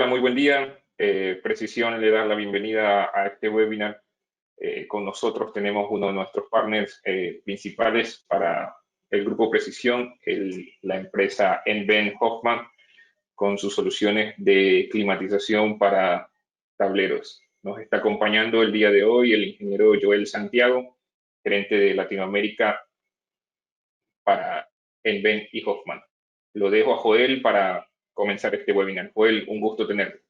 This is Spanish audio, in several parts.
Hola, muy buen día. Precisión le da la bienvenida a este webinar. Con nosotros tenemos uno de nuestros partners principales para el grupo Precisión, la empresa Enven Hoffman, con sus soluciones de climatización para tableros. Nos está acompañando el día de hoy el ingeniero Joel Santiago, gerente de Latinoamérica para Enven y Hoffman. Lo dejo a Joel para comenzar este webinar. Joel, un gusto tenerte.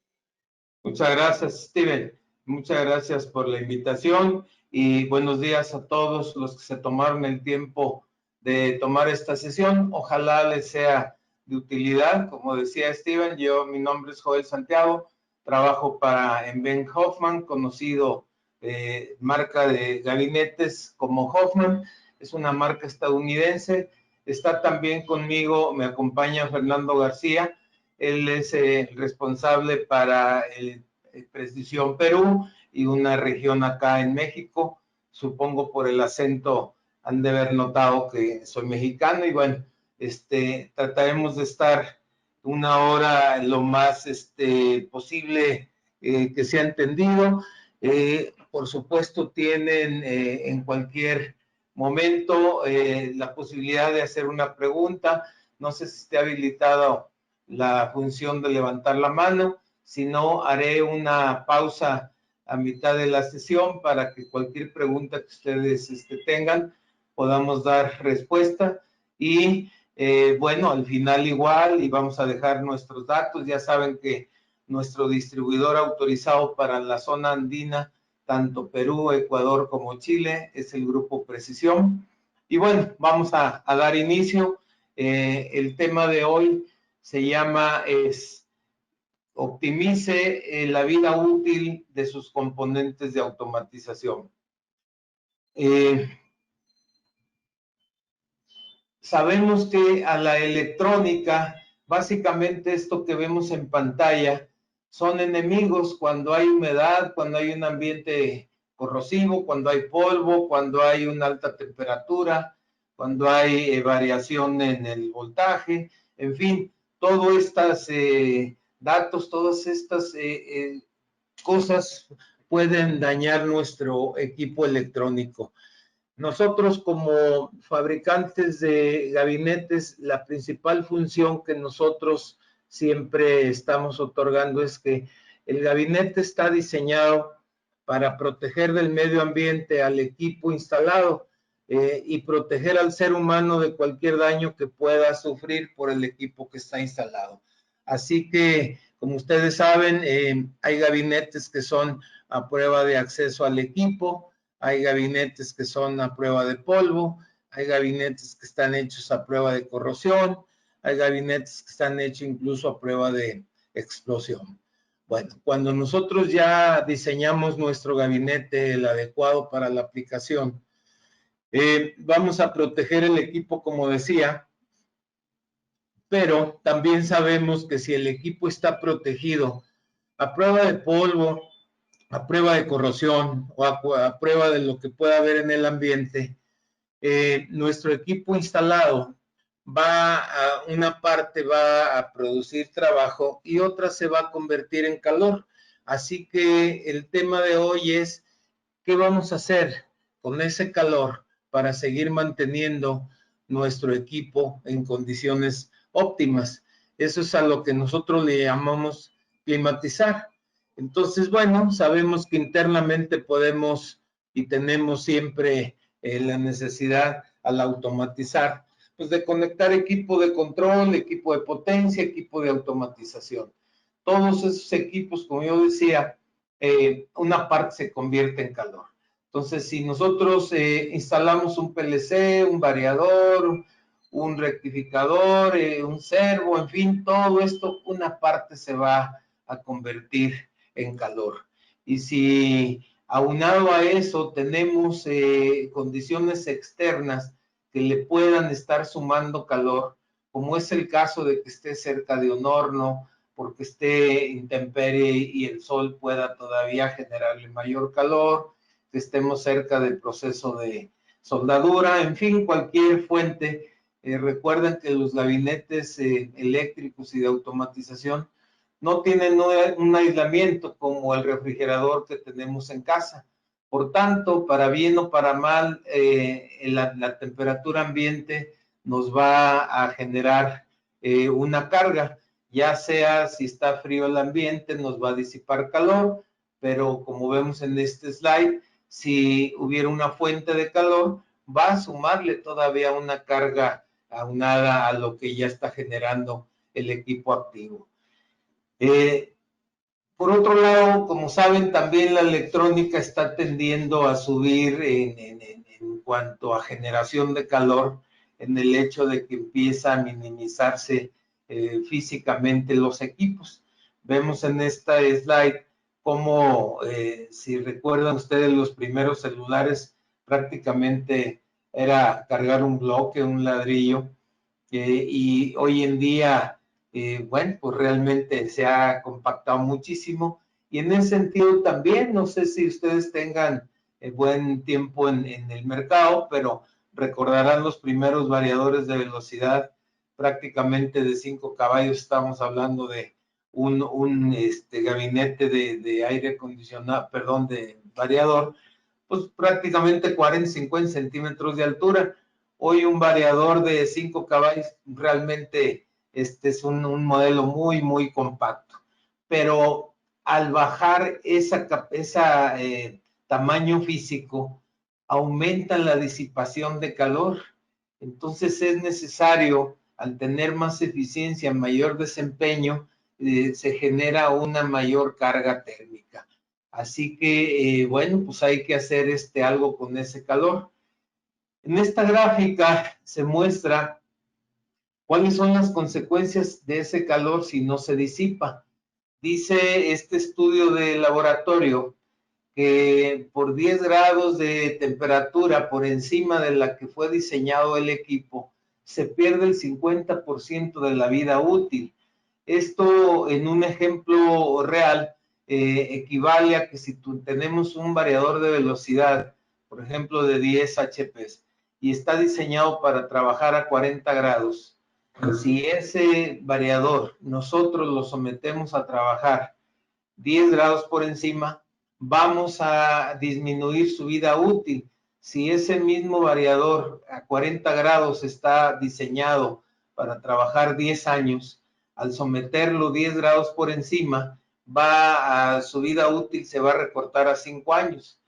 Muchas gracias, Steven. Muchas gracias por la invitación y buenos días a todos los que se tomaron el tiempo de tomar esta sesión. Ojalá les sea de utilidad. Como decía Steven, mi nombre es Joel Santiago, trabajo para Enven Hoffman, conocido marca de gabinetes como Hoffman. Es una marca estadounidense. Está también conmigo, me acompaña Fernando García. Él es responsable para Precisión Perú y una región acá en México. Supongo por el acento han de haber notado que soy mexicano y bueno, trataremos de estar una hora lo más posible que sea entendido. Por supuesto, tienen en cualquier momento la posibilidad de hacer una pregunta. No sé si esté habilitado la función de levantar la mano, si no, haré una pausa a mitad de la sesión para que cualquier pregunta que ustedes tengan podamos dar respuesta y bueno, al final igual y vamos a dejar nuestros datos. Ya saben que nuestro distribuidor autorizado para la zona andina, tanto Perú, Ecuador como Chile, es el Grupo Precisión. Y bueno, vamos a dar inicio. El tema de hoy se llama optimice la vida útil de sus componentes de automatización. Sabemos que a la electrónica, básicamente esto que vemos en pantalla, son enemigos cuando hay humedad, cuando hay un ambiente corrosivo, cuando hay polvo, cuando hay una alta temperatura, cuando hay variación en el voltaje, en fin, todos estos datos, todas estas cosas pueden dañar nuestro equipo electrónico. Nosotros como fabricantes de gabinetes, la principal función que nosotros siempre estamos otorgando es que el gabinete está diseñado para proteger del medio ambiente al equipo instalado y proteger al ser humano de cualquier daño que pueda sufrir por el equipo que está instalado. Así que, como ustedes saben, hay gabinetes que son a prueba de acceso al equipo, hay gabinetes que son a prueba de polvo, hay gabinetes que están hechos a prueba de corrosión, hay gabinetes que están hechos incluso a prueba de explosión. Bueno, cuando nosotros ya diseñamos nuestro gabinete, el adecuado para la aplicación, vamos a proteger el equipo, como decía, pero también sabemos que si el equipo está protegido a prueba de polvo, a prueba de corrosión o a prueba de lo que pueda haber en el ambiente, nuestro equipo instalado una parte va a producir trabajo y otra se va a convertir en calor. Así que el tema de hoy es, ¿qué vamos a hacer con ese calor para seguir manteniendo nuestro equipo en condiciones óptimas? Eso es a lo que nosotros le llamamos climatizar. Entonces, bueno, sabemos que internamente podemos y tenemos siempre la necesidad al automatizar, pues de conectar equipo de control, equipo de potencia, equipo de automatización. Todos esos equipos, como yo decía, una parte se convierte en calor. Entonces, si nosotros instalamos un PLC, un variador, un rectificador, un servo, en fin, todo esto, una parte se va a convertir en calor. Y si aunado a eso tenemos condiciones externas que le puedan estar sumando calor, como es el caso de que esté cerca de un horno, porque esté intemperie y el sol pueda todavía generarle mayor calor, que estemos cerca del proceso de soldadura, en fin, cualquier fuente. Recuerden que los gabinetes eléctricos y de automatización no tienen un aislamiento como el refrigerador que tenemos en casa. Por tanto, para bien o para mal, la temperatura ambiente nos va a generar una carga, ya sea si está frío el ambiente, nos va a disipar calor, pero como vemos en este slide, si hubiera una fuente de calor, va a sumarle todavía una carga aunada a lo que ya está generando el equipo activo. Por otro lado, como saben, también la electrónica está tendiendo a subir en cuanto a generación de calor, en el hecho de que empieza a minimizarse físicamente los equipos. Vemos en esta slide cómo, si recuerdan ustedes, los primeros celulares prácticamente era cargar un bloque, un ladrillo, y hoy en día, bueno, pues realmente se ha compactado muchísimo. Y en ese sentido también, no sé si ustedes tengan buen tiempo en el mercado, pero recordarán los primeros variadores de velocidad, prácticamente de 5 caballos, estamos hablando de un gabinete de aire acondicionado, perdón, de variador, pues prácticamente 40, 50 centímetros de altura. Hoy un variador de 5 caballos realmente es un modelo muy, muy compacto. Pero al bajar ese tamaño físico, aumenta la disipación de calor. Entonces es necesario, al tener más eficiencia, mayor desempeño, se genera una mayor carga térmica. Así que, bueno, pues hay que hacer algo con ese calor. En esta gráfica se muestra cuáles son las consecuencias de ese calor si no se disipa. Dice este estudio de laboratorio que por 10 grados de temperatura por encima de la que fue diseñado el equipo, se pierde el 50% de la vida útil. Esto, en un ejemplo real, equivale a que si tenemos un variador de velocidad, por ejemplo, de 10 HP, y está diseñado para trabajar a 40 grados, si ese variador nosotros lo sometemos a trabajar 10 grados por encima, vamos a disminuir su vida útil. Si ese mismo variador a 40 grados está diseñado para trabajar 10 años, al someterlo 10 grados por encima, su vida útil se va a recortar a 5 años.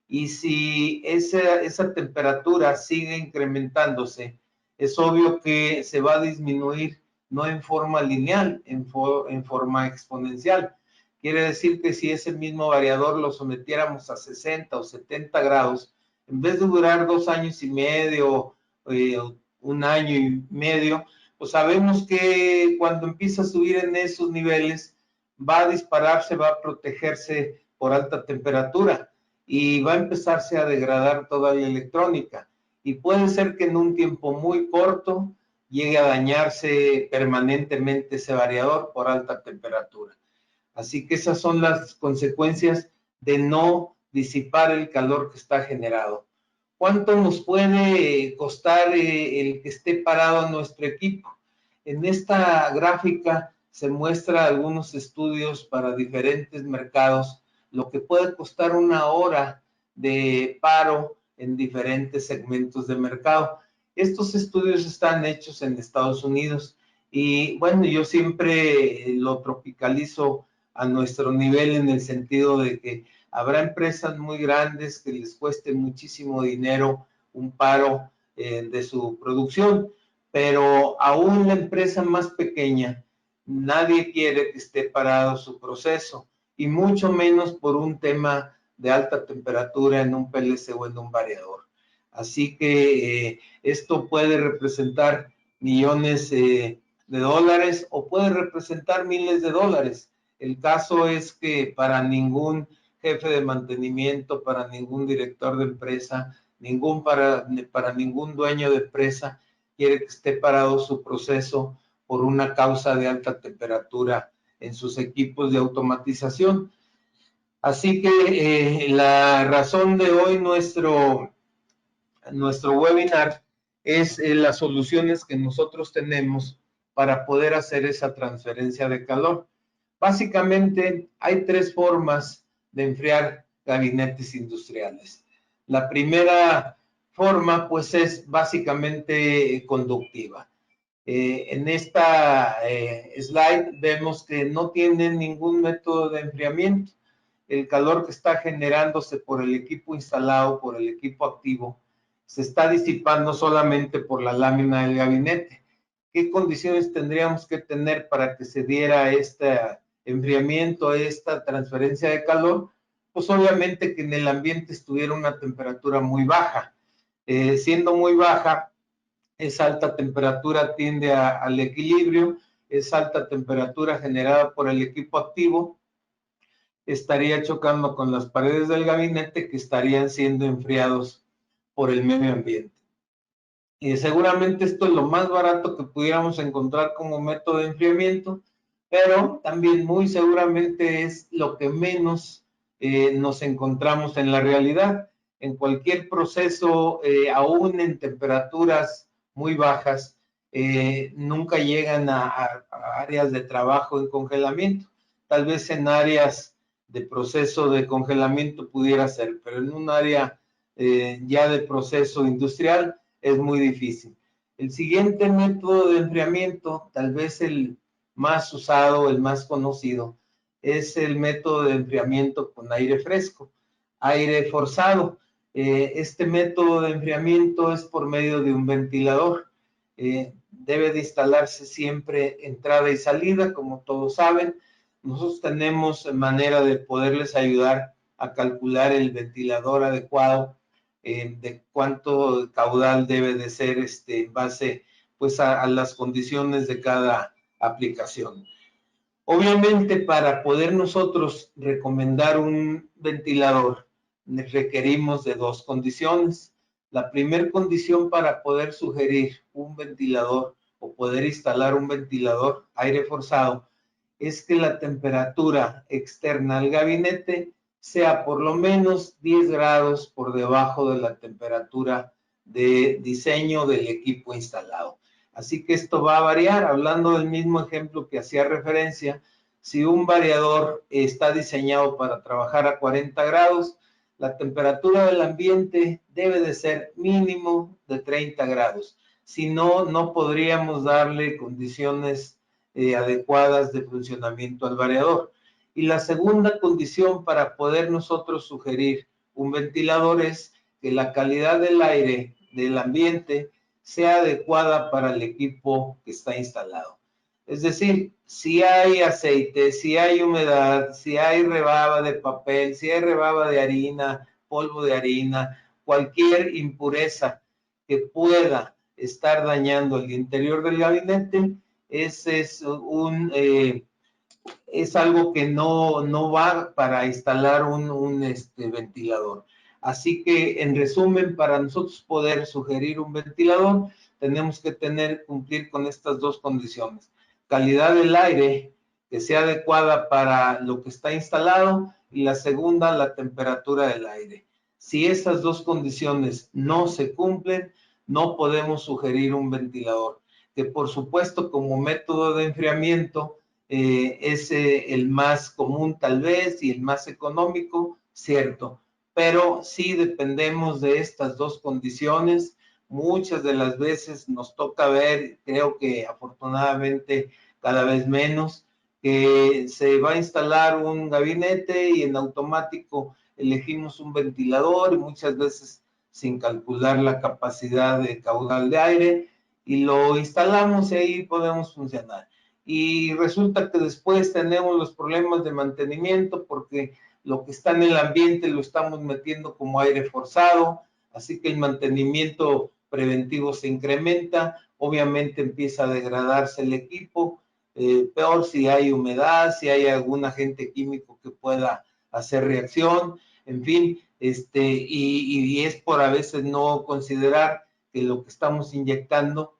Y si esa temperatura sigue incrementándose, es obvio que se va a disminuir no en forma lineal, en forma exponencial. Quiere decir que si ese mismo variador lo sometiéramos a 60 o 70 grados, en vez de durar 2 años y medio, 1 año y medio, pues sabemos que cuando empieza a subir en esos niveles, va a dispararse, va a protegerse por alta temperatura y va a empezarse a degradar toda la electrónica. Y puede ser que en un tiempo muy corto llegue a dañarse permanentemente ese variador por alta temperatura. Así que esas son las consecuencias de no disipar el calor que está generado. ¿Cuánto nos puede costar el que esté parado nuestro equipo? En esta gráfica se muestra algunos estudios para diferentes mercados, lo que puede costar 1 hora de paro en diferentes segmentos de mercado. Estos estudios están hechos en Estados Unidos y bueno, yo siempre lo tropicalizo a nuestro nivel en el sentido de que habrá empresas muy grandes que les cueste muchísimo dinero un paro de su producción, pero aún la empresa más pequeña, nadie quiere que esté parado su proceso, y mucho menos por un tema de alta temperatura en un PLC o en un variador. Así que esto puede representar millones de dólares o puede representar miles de dólares. El caso es que para ningún jefe de mantenimiento, para ningún director de empresa, para ningún dueño de empresa quiere que esté parado su proceso por una causa de alta temperatura en sus equipos de automatización. Así que la razón de hoy nuestro webinar es las soluciones que nosotros tenemos para poder hacer esa transferencia de calor. Básicamente hay tres formas de enfriar gabinetes industriales. La primera forma pues es básicamente conductiva. En esta slide vemos que no tienen ningún método de enfriamiento. El calor que está generándose por el equipo instalado, por el equipo activo, se está disipando solamente por la lámina del gabinete. ¿Qué condiciones tendríamos que tener para que se diera este enfriamiento, esta transferencia de calor? Pues obviamente que en el ambiente estuviera una temperatura muy baja. Siendo muy baja, esa alta temperatura tiende al equilibrio, esa alta temperatura generada por el equipo activo estaría chocando con las paredes del gabinete que estarían siendo enfriados por el medio ambiente. Y seguramente esto es lo más barato que pudiéramos encontrar como método de enfriamiento, pero también muy seguramente es lo que menos nos encontramos en la realidad. En cualquier proceso, aún en temperaturas muy bajas, nunca llegan a áreas de trabajo en congelamiento. Tal vez en áreas de proceso de congelamiento pudiera ser, pero en un área ya de proceso industrial es muy difícil. El siguiente método de enfriamiento, tal vez el más usado, el más conocido, es el método de enfriamiento con aire fresco, aire forzado. Este método de enfriamiento es por medio de un ventilador. Debe de instalarse siempre entrada y salida, como todos saben. Nosotros tenemos manera de poderles ayudar a calcular el ventilador adecuado, de cuánto caudal debe de ser en base pues a las condiciones de cada aplicación. Obviamente, para poder nosotros recomendar un ventilador, requerimos de dos condiciones. La primera condición para poder sugerir un ventilador o poder instalar un ventilador aire forzado es que la temperatura externa al gabinete sea por lo menos 10 grados por debajo de la temperatura de diseño del equipo instalado. Así que esto va a variar. Hablando del mismo ejemplo que hacía referencia, si un variador está diseñado para trabajar a 40 grados, la temperatura del ambiente debe de ser mínimo de 30 grados. Si no, no podríamos darle condiciones adecuadas de funcionamiento al variador. Y la segunda condición para poder nosotros sugerir un ventilador es que la calidad del aire del ambiente sea adecuada para el equipo que está instalado. Es decir, si hay aceite, si hay humedad, si hay rebaba de papel, si hay rebaba de harina, polvo de harina, cualquier impureza que pueda estar dañando el interior del gabinete, ese es es algo que no va para instalar un ventilador. Así que, en resumen, para nosotros poder sugerir un ventilador, tenemos que cumplir con estas dos condiciones. Calidad del aire, que sea adecuada para lo que está instalado, y la segunda, la temperatura del aire. Si esas dos condiciones no se cumplen, no podemos sugerir un ventilador, que por supuesto como método de enfriamiento es el más común tal vez y el más económico, cierto, pero sí dependemos de estas dos condiciones. Muchas de las veces nos toca ver, creo que afortunadamente cada vez menos, que se va a instalar un gabinete y en automático elegimos un ventilador y muchas veces sin calcular la capacidad de caudal de aire y lo instalamos y ahí podemos funcionar. Y resulta que después tenemos los problemas de mantenimiento porque lo que está en el ambiente lo estamos metiendo como aire forzado, así que el mantenimiento preventivo se incrementa, obviamente empieza a degradarse el equipo, peor si hay humedad, si hay algún agente químico que pueda hacer reacción, en fin, y es por a veces no considerar que lo que estamos inyectando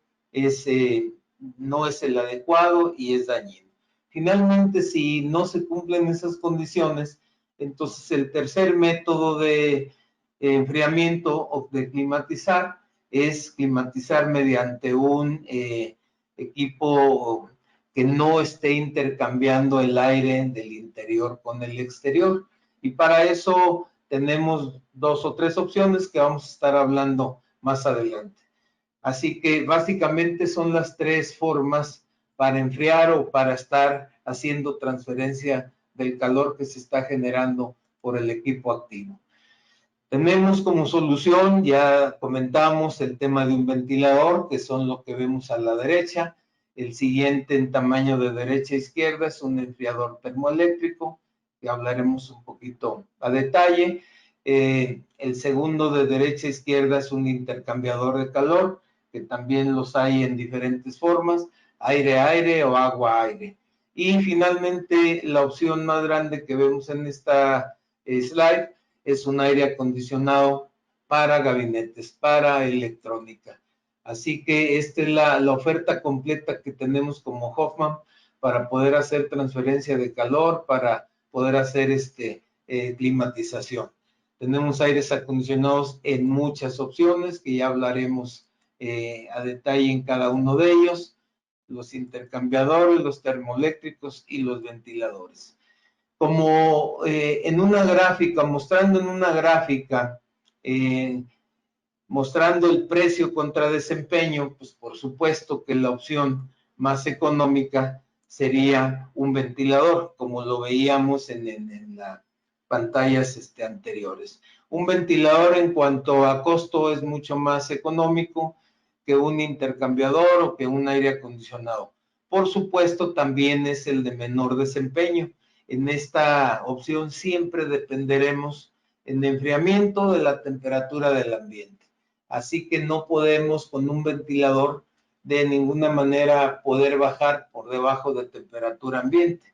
no es el adecuado y es dañino. Finalmente, si no se cumplen esas condiciones, entonces el tercer método de enfriamiento o de climatizar es climatizar mediante un equipo que no esté intercambiando el aire del interior con el exterior. Y para eso tenemos 2 o 3 opciones que vamos a estar hablando más adelante. Así que básicamente son las 3 formas para enfriar o para estar haciendo transferencia del calor que se está generando por el equipo activo. Tenemos como solución, ya comentamos, el tema de un ventilador, que son lo que vemos a la derecha. El siguiente en tamaño de derecha a izquierda es un enfriador termoeléctrico, que hablaremos un poquito a detalle. El segundo de derecha a izquierda es un intercambiador de calor, que también los hay en diferentes formas, aire-aire o agua-aire. Y finalmente, la opción más grande que vemos en esta slide es un aire acondicionado para gabinetes, para electrónica. Así que esta es la oferta completa que tenemos como Hoffman para poder hacer transferencia de calor, para poder hacer climatización. Tenemos aires acondicionados en muchas opciones que ya hablaremos a detalle en cada uno de ellos, los intercambiadores, los termoeléctricos y los ventiladores. Como en una gráfica, mostrando en una gráfica, mostrando el precio contra desempeño, pues por supuesto que la opción más económica sería un ventilador, como lo veíamos en las pantallas anteriores. Un ventilador en cuanto a costo es mucho más económico que un intercambiador o que un aire acondicionado. Por supuesto, también es el de menor desempeño. En esta opción siempre dependeremos en enfriamiento de la temperatura del ambiente. Así que no podemos con un ventilador de ninguna manera poder bajar por debajo de temperatura ambiente.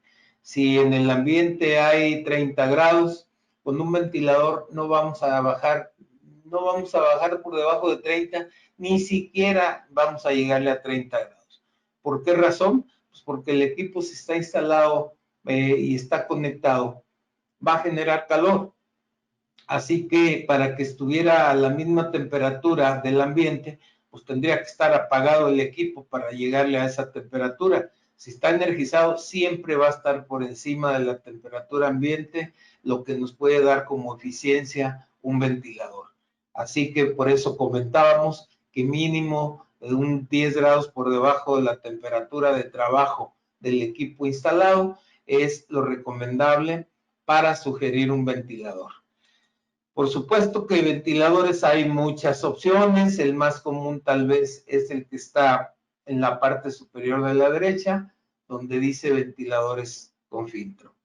Si en el ambiente hay 30 grados, con un ventilador no vamos a bajar por debajo de 30, ni siquiera vamos a llegarle a 30 grados. ¿Por qué razón? Pues porque el equipo, si está instalado y está conectado, va a generar calor. Así que para que estuviera a la misma temperatura del ambiente, pues tendría que estar apagado el equipo para llegarle a esa temperatura. Si está energizado, siempre va a estar por encima de la temperatura ambiente, lo que nos puede dar como eficiencia un ventilador. Así que por eso comentábamos que mínimo un 10 grados por debajo de la temperatura de trabajo del equipo instalado es lo recomendable para sugerir un ventilador. Por supuesto que ventiladores hay muchas opciones, el más común tal vez es el que está en la parte superior de la derecha, donde dice ventiladores con filtro.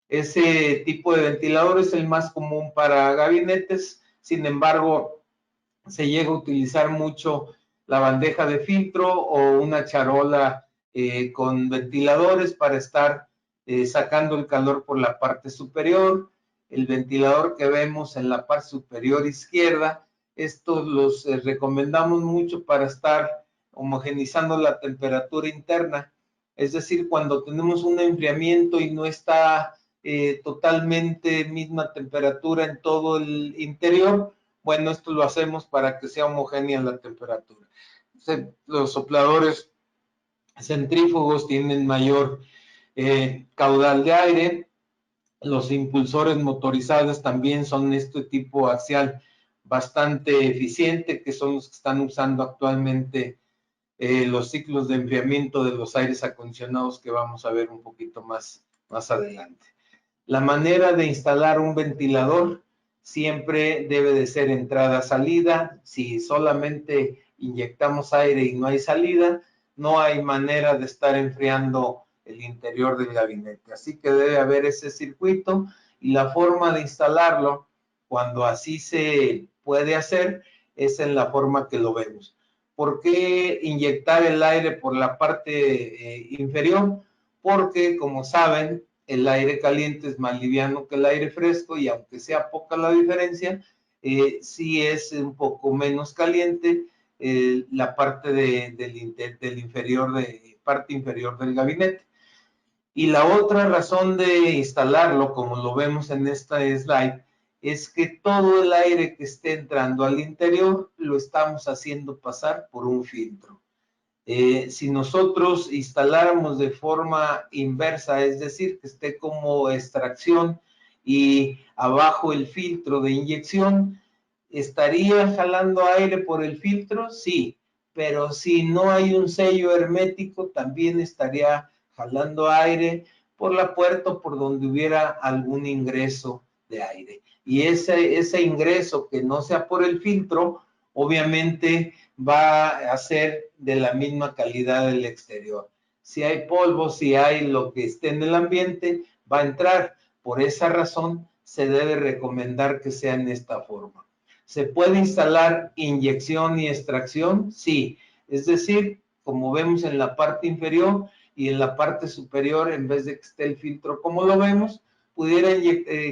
Ese tipo de ventilador es el más común para gabinetes, sin embargo, se llega a utilizar mucho la bandeja de filtro o una charola con ventiladores para estar sacando el calor por la parte superior. El ventilador que vemos en la parte superior izquierda, estos los recomendamos mucho para estar homogenizando la temperatura interna, es decir, cuando tenemos un enfriamiento y no está totalmente misma temperatura en todo el interior, bueno, esto lo hacemos para que sea homogénea la temperatura. Los sopladores centrífugos tienen mayor caudal de aire. Los impulsores motorizados también son este tipo axial bastante eficiente, que son los que están usando actualmente los ciclos de enfriamiento de los aires acondicionados que vamos a ver un poquito más adelante. La manera de instalar un ventilador siempre debe de ser entrada-salida. Si solamente inyectamos aire y no hay salida, no hay manera de estar enfriando el interior del gabinete. Así que debe haber ese circuito y la forma de instalarlo, cuando así se puede hacer, es en la forma que lo vemos. ¿Por qué inyectar el aire por la parte inferior? Porque, como saben, el aire caliente es más liviano que el aire fresco y aunque sea poca la diferencia, sí es un poco menos caliente la parte del inferior, parte inferior del gabinete. Y la otra razón de instalarlo, como lo vemos en esta slide, es que todo el aire que esté entrando al interior lo estamos haciendo pasar por un filtro. Si nosotros instaláramos de forma inversa, es decir, que esté como extracción y abajo el filtro de inyección, ¿estaría jalando aire por el filtro? Sí, pero si no hay un sello hermético, también estaría jalando aire por la puerta o por donde hubiera algún ingreso de aire. Y ese ingreso que no sea por el filtro, obviamente va a ser de la misma calidad del exterior. Si hay polvo, si hay lo que esté en el ambiente, va a entrar. Por esa razón, se debe recomendar que sea en esta forma. ¿Se puede instalar inyección y extracción? Sí. Es decir, como vemos en la parte inferior y en la parte superior, en vez de que esté el filtro como lo vemos, pudiera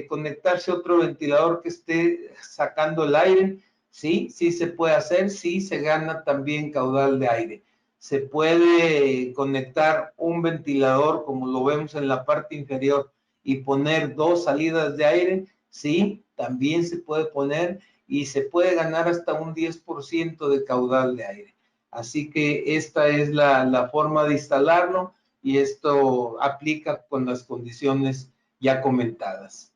conectarse otro ventilador que esté sacando el aire. Sí, sí se puede hacer, sí se gana también caudal de aire. Se puede conectar un ventilador como lo vemos en la parte inferior y poner dos salidas de aire, sí, también se puede poner y se puede ganar hasta un 10% de caudal de aire. Así que esta es la forma de instalarlo y esto aplica con las condiciones ya comentadas.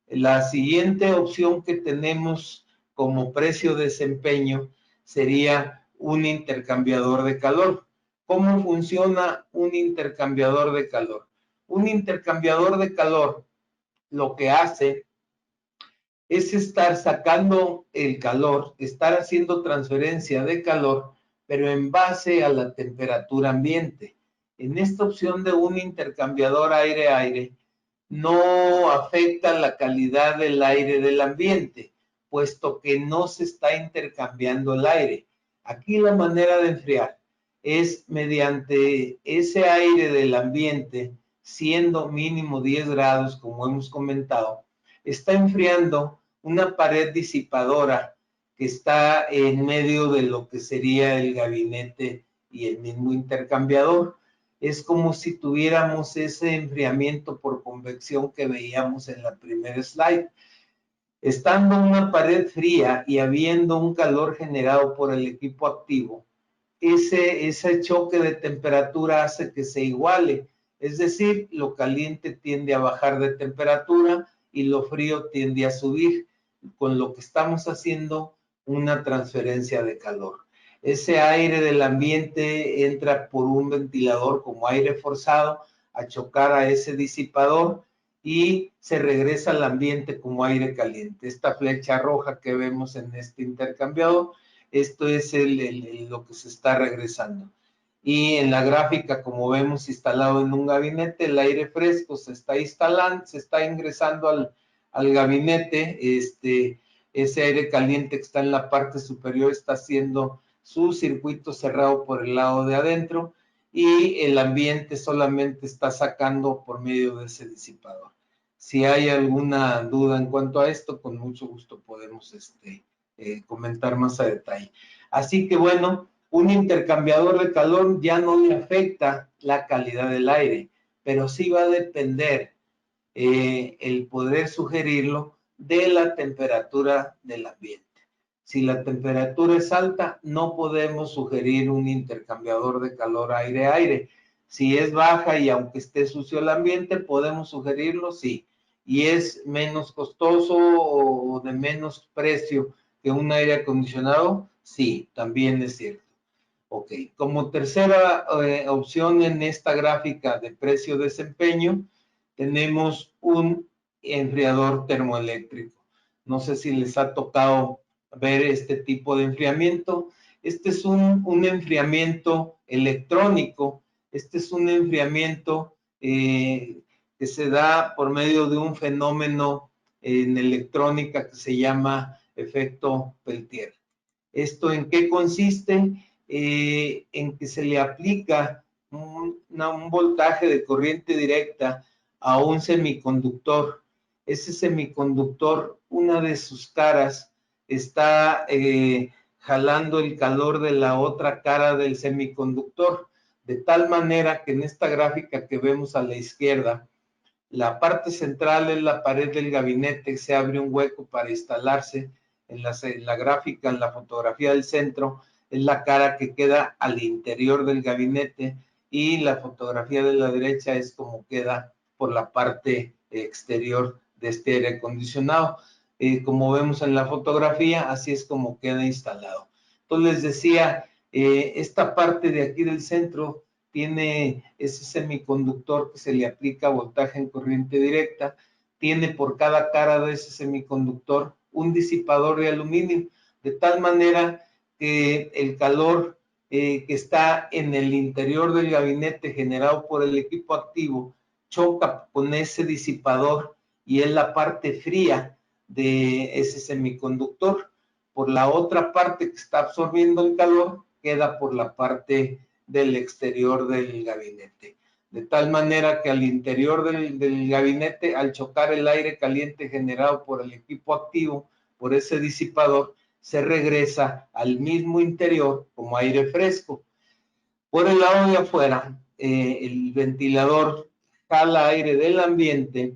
La siguiente opción que tenemos como precio-desempeño sería un intercambiador de calor. ¿Cómo funciona un intercambiador de calor? Un intercambiador de calor lo que hace es estar sacando el calor, estar haciendo transferencia de calor, pero en base a la temperatura ambiente. En esta opción de un intercambiador aire-aire, no afecta la calidad del aire del ambiente, puesto que no se está intercambiando el aire. Aquí la manera de enfriar es mediante ese aire del ambiente, siendo mínimo 10 grados, como hemos comentado, está enfriando una pared disipadora que está en medio de lo que sería el gabinete y el mismo intercambiador. Es como si tuviéramos ese enfriamiento por convección que veíamos en la primera slide. Estando una pared fría y habiendo un calor generado por el equipo activo, ese choque de temperatura hace que se iguale. Es decir, lo caliente tiende a bajar de temperatura y lo frío tiende a subir, con lo que estamos haciendo una transferencia de calor. Ese aire del ambiente entra por un ventilador como aire forzado a chocar a ese disipador y se regresa al ambiente como aire caliente. Esta flecha roja que vemos en este intercambiador, esto es lo que se está regresando. Y en la gráfica, como vemos instalado en un gabinete, el aire fresco se está instalando, se está ingresando al gabinete. Ese aire caliente que está en la parte superior está haciendo su circuito cerrado por el lado de adentro y el ambiente solamente está sacando por medio de ese disipador. Si hay alguna duda en cuanto a esto, con mucho gusto podemos comentar más a detalle. Así que bueno, un intercambiador de calor ya no le afecta la calidad del aire, pero sí va a depender el poder sugerirlo de la temperatura del ambiente. Si la temperatura es alta, no podemos sugerir un intercambiador de calor aire-aire. Si es baja y aunque esté sucio el ambiente, podemos sugerirlo, sí. Y es menos costoso o de menos precio que un aire acondicionado, sí, también es cierto. Ok, como tercera opción en esta gráfica de precio-desempeño, tenemos un enfriador termoeléctrico. No sé si les ha tocado ver este tipo de enfriamiento. Este es un enfriamiento electrónico. Este es un enfriamiento que se da por medio de un fenómeno en electrónica que se llama efecto Peltier. ¿Esto en qué consiste? En que se le aplica un voltaje de corriente directa a un semiconductor. Ese semiconductor, una de sus caras está jalando el calor de la otra cara del semiconductor, de tal manera que en esta gráfica que vemos a la izquierda, la parte central es la pared del gabinete, se abre un hueco para instalarse. En la gráfica, en la fotografía del centro, es la cara que queda al interior del gabinete y la fotografía de la derecha es como queda por la parte exterior de este aire acondicionado. Como vemos en la fotografía, así es como queda instalado. Entonces les decía, esta parte de aquí del centro tiene ese semiconductor que se le aplica voltaje en corriente directa, tiene por cada cara de ese semiconductor un disipador de aluminio, de tal manera que el calor que está en el interior del gabinete generado por el equipo activo choca con ese disipador y es la parte fría de ese semiconductor. Por la otra parte que está absorbiendo el calor queda por la parte del exterior del gabinete. De tal manera que al interior del gabinete, al chocar el aire caliente generado por el equipo activo, por ese disipador, se regresa al mismo interior como aire fresco. Por el lado de afuera, el ventilador jala aire del ambiente,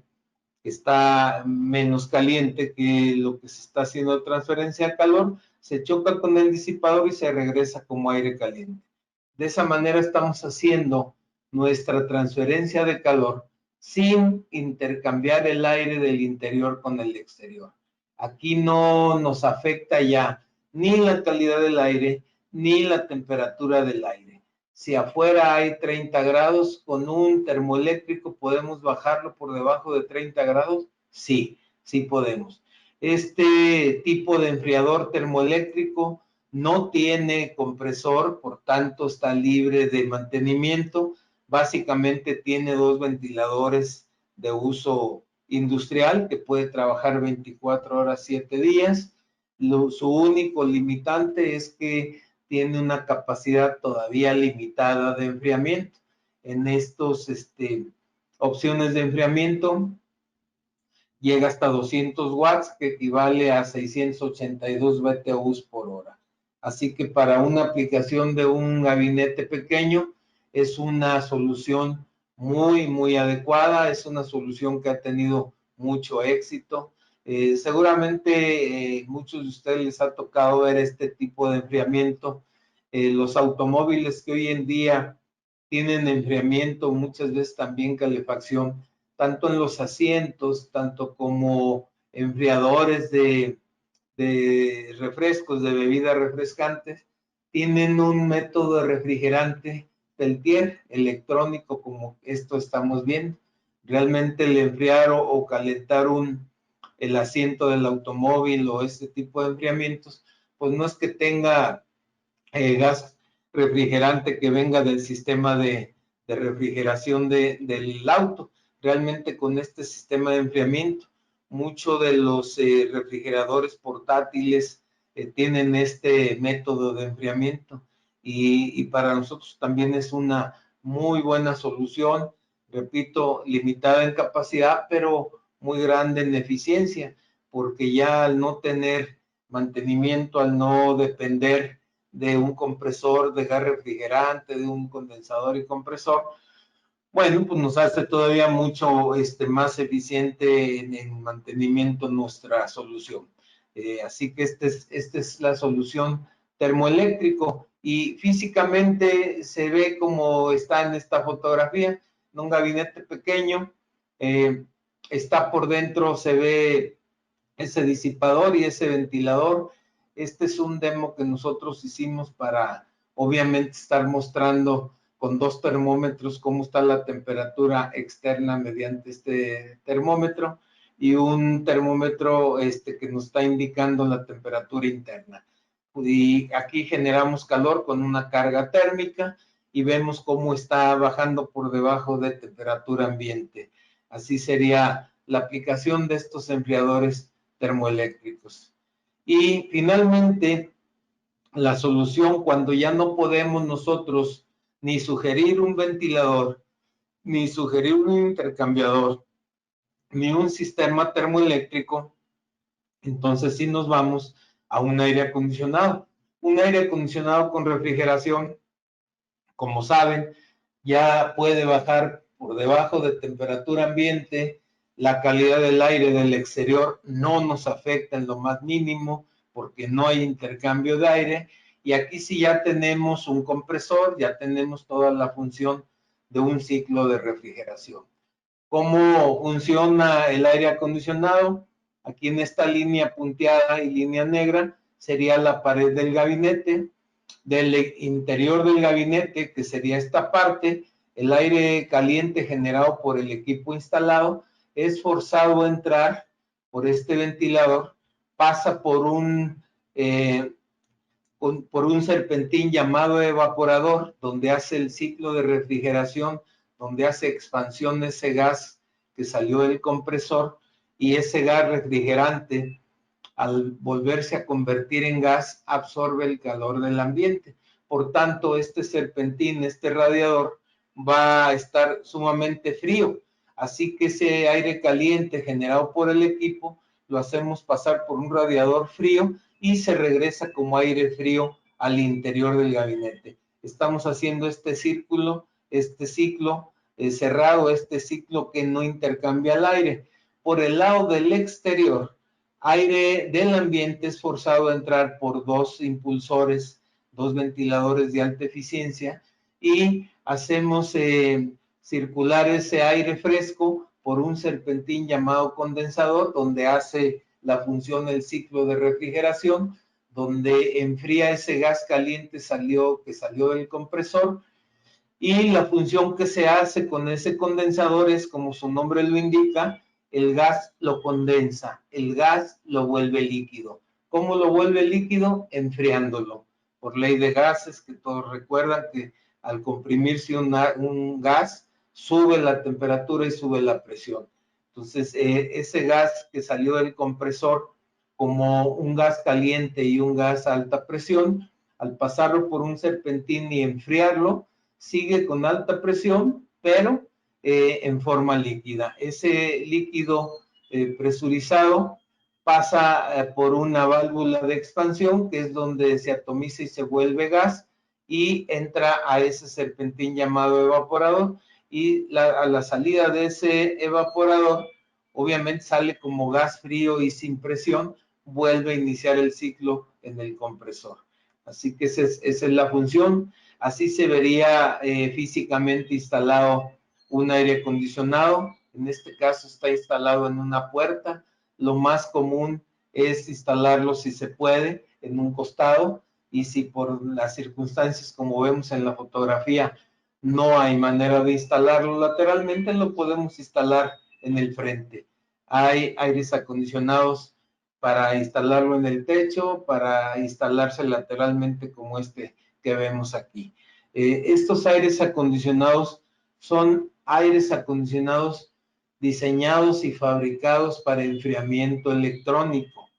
que está menos caliente que lo que se está haciendo de transferencia de calor, se choca con el disipador y se regresa como aire caliente. De esa manera estamos haciendo nuestra transferencia de calor sin intercambiar el aire del interior con el exterior. Aquí no nos afecta ya ni la calidad del aire ni la temperatura del aire. Si afuera hay 30 grados, con un termoeléctrico podemos bajarlo por debajo de 30 grados. Sí, sí podemos. Este tipo de enfriador termoeléctrico no tiene compresor, por tanto está libre de mantenimiento. Básicamente tiene dos ventiladores de uso industrial que puede trabajar 24 horas, 7 días. Su único limitante es que tiene una capacidad todavía limitada de enfriamiento. En estos opciones de enfriamiento llega hasta 200 watts, que equivale a 682 BTUs por hora. Así que para una aplicación de un gabinete pequeño es una solución muy, muy adecuada, es una solución que ha tenido mucho éxito. Seguramente muchos de ustedes les ha tocado ver este tipo de enfriamiento. Los automóviles que hoy en día tienen enfriamiento, muchas veces también calefacción, tanto en los asientos, tanto como enfriadores de refrescos, de bebidas refrescantes, tienen un método de refrigerante Peltier electrónico, como esto estamos viendo. Realmente el enfriar o calentar el asiento del automóvil o este tipo de enfriamientos, pues no es que tenga gas refrigerante que venga del sistema de refrigeración del auto. Realmente con este sistema de enfriamiento, muchos de los refrigeradores portátiles tienen este método de enfriamiento y para nosotros también es una muy buena solución, repito, limitada en capacidad, pero muy grande en eficiencia, porque ya al no tener mantenimiento, al no depender de un compresor de gas refrigerante, de un condensador y compresor, bueno, pues nos hace todavía mucho más eficiente en mantenimiento nuestra solución. Así que esta es la solución termoeléctrico y físicamente se ve como está en esta fotografía, en un gabinete pequeño, está por dentro, se ve ese disipador y ese ventilador. Este es un demo que nosotros hicimos para, obviamente, estar mostrando con dos termómetros cómo está la temperatura externa mediante este termómetro y un termómetro que nos está indicando la temperatura interna. Y aquí generamos calor con una carga térmica y vemos cómo está bajando por debajo de temperatura ambiente. Así sería la aplicación de estos enfriadores termoeléctricos. Y finalmente, la solución cuando ya no podemos nosotros ni sugerir un ventilador, ni sugerir un intercambiador, ni un sistema termoeléctrico, entonces sí nos vamos a un aire acondicionado. Un aire acondicionado con refrigeración, como saben, ya puede bajar por debajo de temperatura ambiente. La calidad del aire del exterior no nos afecta en lo más mínimo porque no hay intercambio de aire Y aquí sí ya tenemos un compresor, ya tenemos toda la función de un ciclo de refrigeración. ¿Cómo funciona el aire acondicionado? Aquí en esta línea punteada y línea negra sería la pared del gabinete. Del interior del gabinete, que sería esta parte, el aire caliente generado por el equipo instalado es forzado a entrar por este ventilador, pasa por un serpentín llamado evaporador, donde hace el ciclo de refrigeración, donde hace expansión de ese gas que salió del compresor, y ese gas refrigerante, al volverse a convertir en gas, absorbe el calor del ambiente. Por tanto, este serpentín, este radiador, va a estar sumamente frío. Así que ese aire caliente generado por el equipo lo hacemos pasar por un radiador frío y se regresa como aire frío al interior del gabinete. Estamos haciendo este ciclo cerrado, este ciclo que no intercambia el aire. Por el lado del exterior, aire del ambiente es forzado a entrar por dos impulsores, dos ventiladores de alta eficiencia, y hacemos circular ese aire fresco por un serpentín llamado condensador, donde hace la función del ciclo de refrigeración, donde enfría ese gas caliente que salió del compresor, y la función que se hace con ese condensador es, como su nombre lo indica, el gas lo condensa, el gas lo vuelve líquido. ¿Cómo lo vuelve líquido? Enfriándolo. Por ley de gases, que todos recuerdan que al comprimirse un gas, sube la temperatura y sube la presión. Entonces, ese gas que salió del compresor como un gas caliente y un gas a alta presión, al pasarlo por un serpentín y enfriarlo, sigue con alta presión, pero en forma líquida. Ese líquido presurizado pasa por una válvula de expansión, que es donde se atomiza y se vuelve gas, y entra a ese serpentín llamado evaporador, y a la salida de ese evaporador, obviamente sale como gas frío y sin presión, vuelve a iniciar el ciclo en el compresor. Así que esa es la función. Así se vería físicamente instalado un aire acondicionado. En este caso está instalado en una puerta. Lo más común es instalarlo, si se puede, en un costado, y si por las circunstancias, como vemos en la fotografía, no hay manera de instalarlo lateralmente, lo podemos instalar en el frente. Hay aires acondicionados para instalarlo en el techo, para instalarse lateralmente como este que vemos aquí. Estos aires acondicionados son aires acondicionados diseñados y fabricados para enfriamiento electrónico.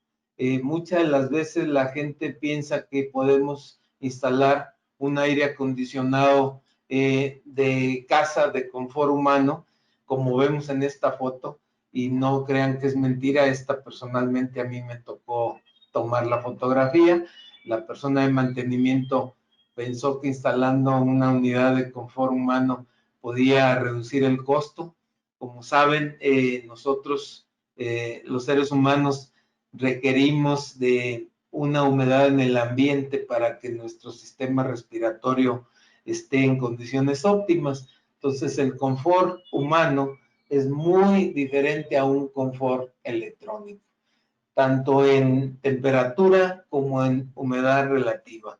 Muchas de las veces la gente piensa que podemos instalar un aire acondicionado de casa de confort humano, como vemos en esta foto, y no crean que es mentira. Esta personalmente a mí me tocó tomar la fotografía. La persona de mantenimiento pensó que instalando una unidad de confort humano podía reducir el costo. Como saben, nosotros, los seres humanos, requerimos de una humedad en el ambiente para que nuestro sistema respiratorio esté en condiciones óptimas. Entonces, el confort humano es muy diferente a un confort electrónico, tanto en temperatura como en humedad relativa.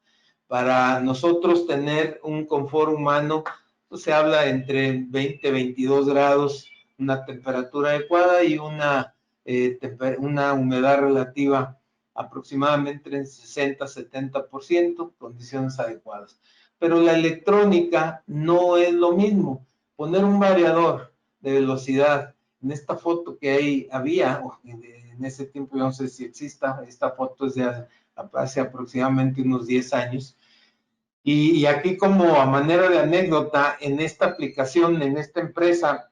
Para nosotros tener un confort humano, pues se habla entre 20 y 22 grados, una temperatura adecuada, y una humedad relativa aproximadamente en 60-70%, condiciones adecuadas. Pero la electrónica no es lo mismo. Poner un variador de velocidad, en esta foto que había en ese tiempo, yo no sé si exista, esta foto es de hace aproximadamente unos 10 años, y aquí, como a manera de anécdota, en esta aplicación, en esta empresa,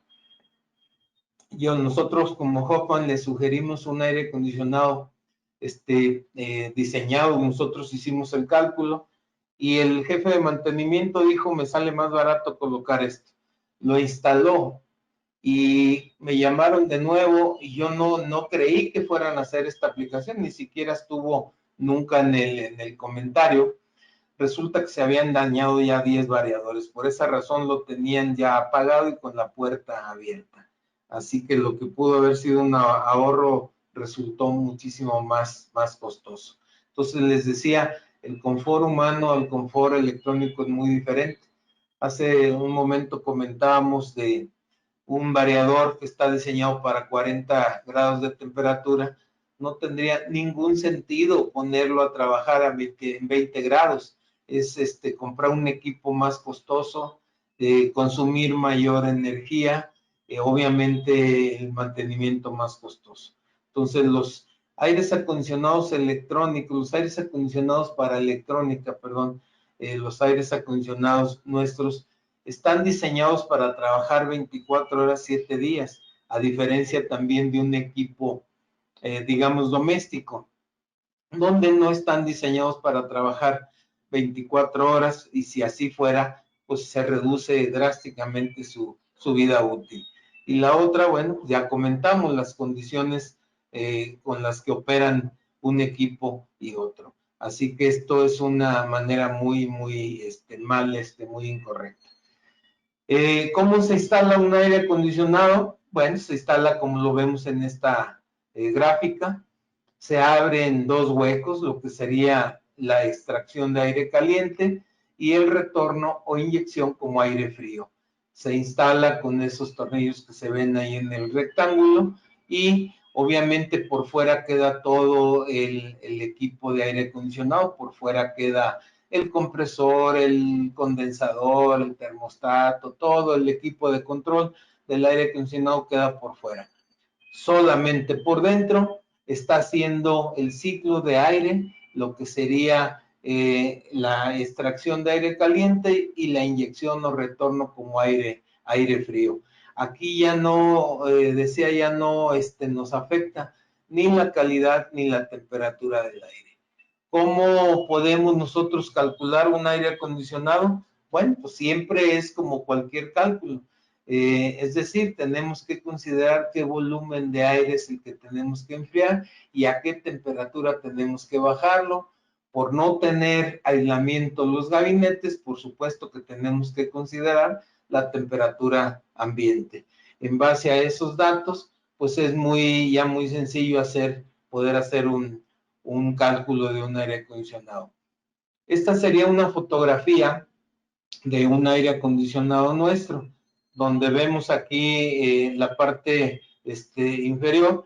nosotros como Hoffman le sugerimos un aire acondicionado diseñado. Nosotros hicimos el cálculo y el jefe de mantenimiento dijo: me sale más barato colocar esto. Lo instaló y me llamaron de nuevo, y yo no creí que fueran a hacer esta aplicación, ni siquiera estuvo nunca en el comentario. resulta que se habían dañado ya 10 variadores. Por esa razón lo tenían ya apagado y con la puerta abierta. Así que lo que pudo haber sido un ahorro resultó muchísimo más costoso. Entonces les decía, el confort humano al confort electrónico es muy diferente. Hace un momento comentábamos de un variador que está diseñado para 40 grados de temperatura. No tendría ningún sentido ponerlo a trabajar en 20 grados. Es comprar un equipo más costoso, consumir mayor energía, obviamente el mantenimiento más costoso. Entonces los aires acondicionados electrónicos, los aires acondicionados para electrónica, perdón, los aires acondicionados nuestros están diseñados para trabajar 24 horas, 7 días, a diferencia también de un equipo, digamos, doméstico, donde no están diseñados para trabajar 24 horas y si así fuera, pues se reduce drásticamente su vida útil. Y la otra, bueno, ya comentamos las condiciones con las que operan un equipo y otro. Así que esto es una manera muy muy incorrecta. ¿Cómo se instala un aire acondicionado? Bueno, se instala como lo vemos en esta gráfica. Se abren dos huecos, lo que sería la extracción de aire caliente y el retorno o inyección como aire frío. Se instala con esos tornillos que se ven ahí en el rectángulo y obviamente por fuera queda todo el equipo de aire acondicionado, por fuera queda el compresor, el condensador, el termostato, todo el equipo de control del aire acondicionado queda por fuera. Solamente por dentro está haciendo el ciclo de aire, lo que sería la extracción de aire caliente y la inyección o retorno como aire frío. Aquí ya no, ya no nos afecta ni la calidad ni la temperatura del aire. ¿Cómo podemos nosotros calcular un aire acondicionado? Bueno, pues siempre es como cualquier cálculo. Es decir, tenemos que considerar qué volumen de aire es el que tenemos que enfriar y a qué temperatura tenemos que bajarlo. Por no tener aislamiento los gabinetes, por supuesto que tenemos que considerar la temperatura ambiente. En base a esos datos, pues es ya muy sencillo poder hacer un cálculo de un aire acondicionado. Esta sería una fotografía de un aire acondicionado nuestro, donde vemos aquí la parte inferior,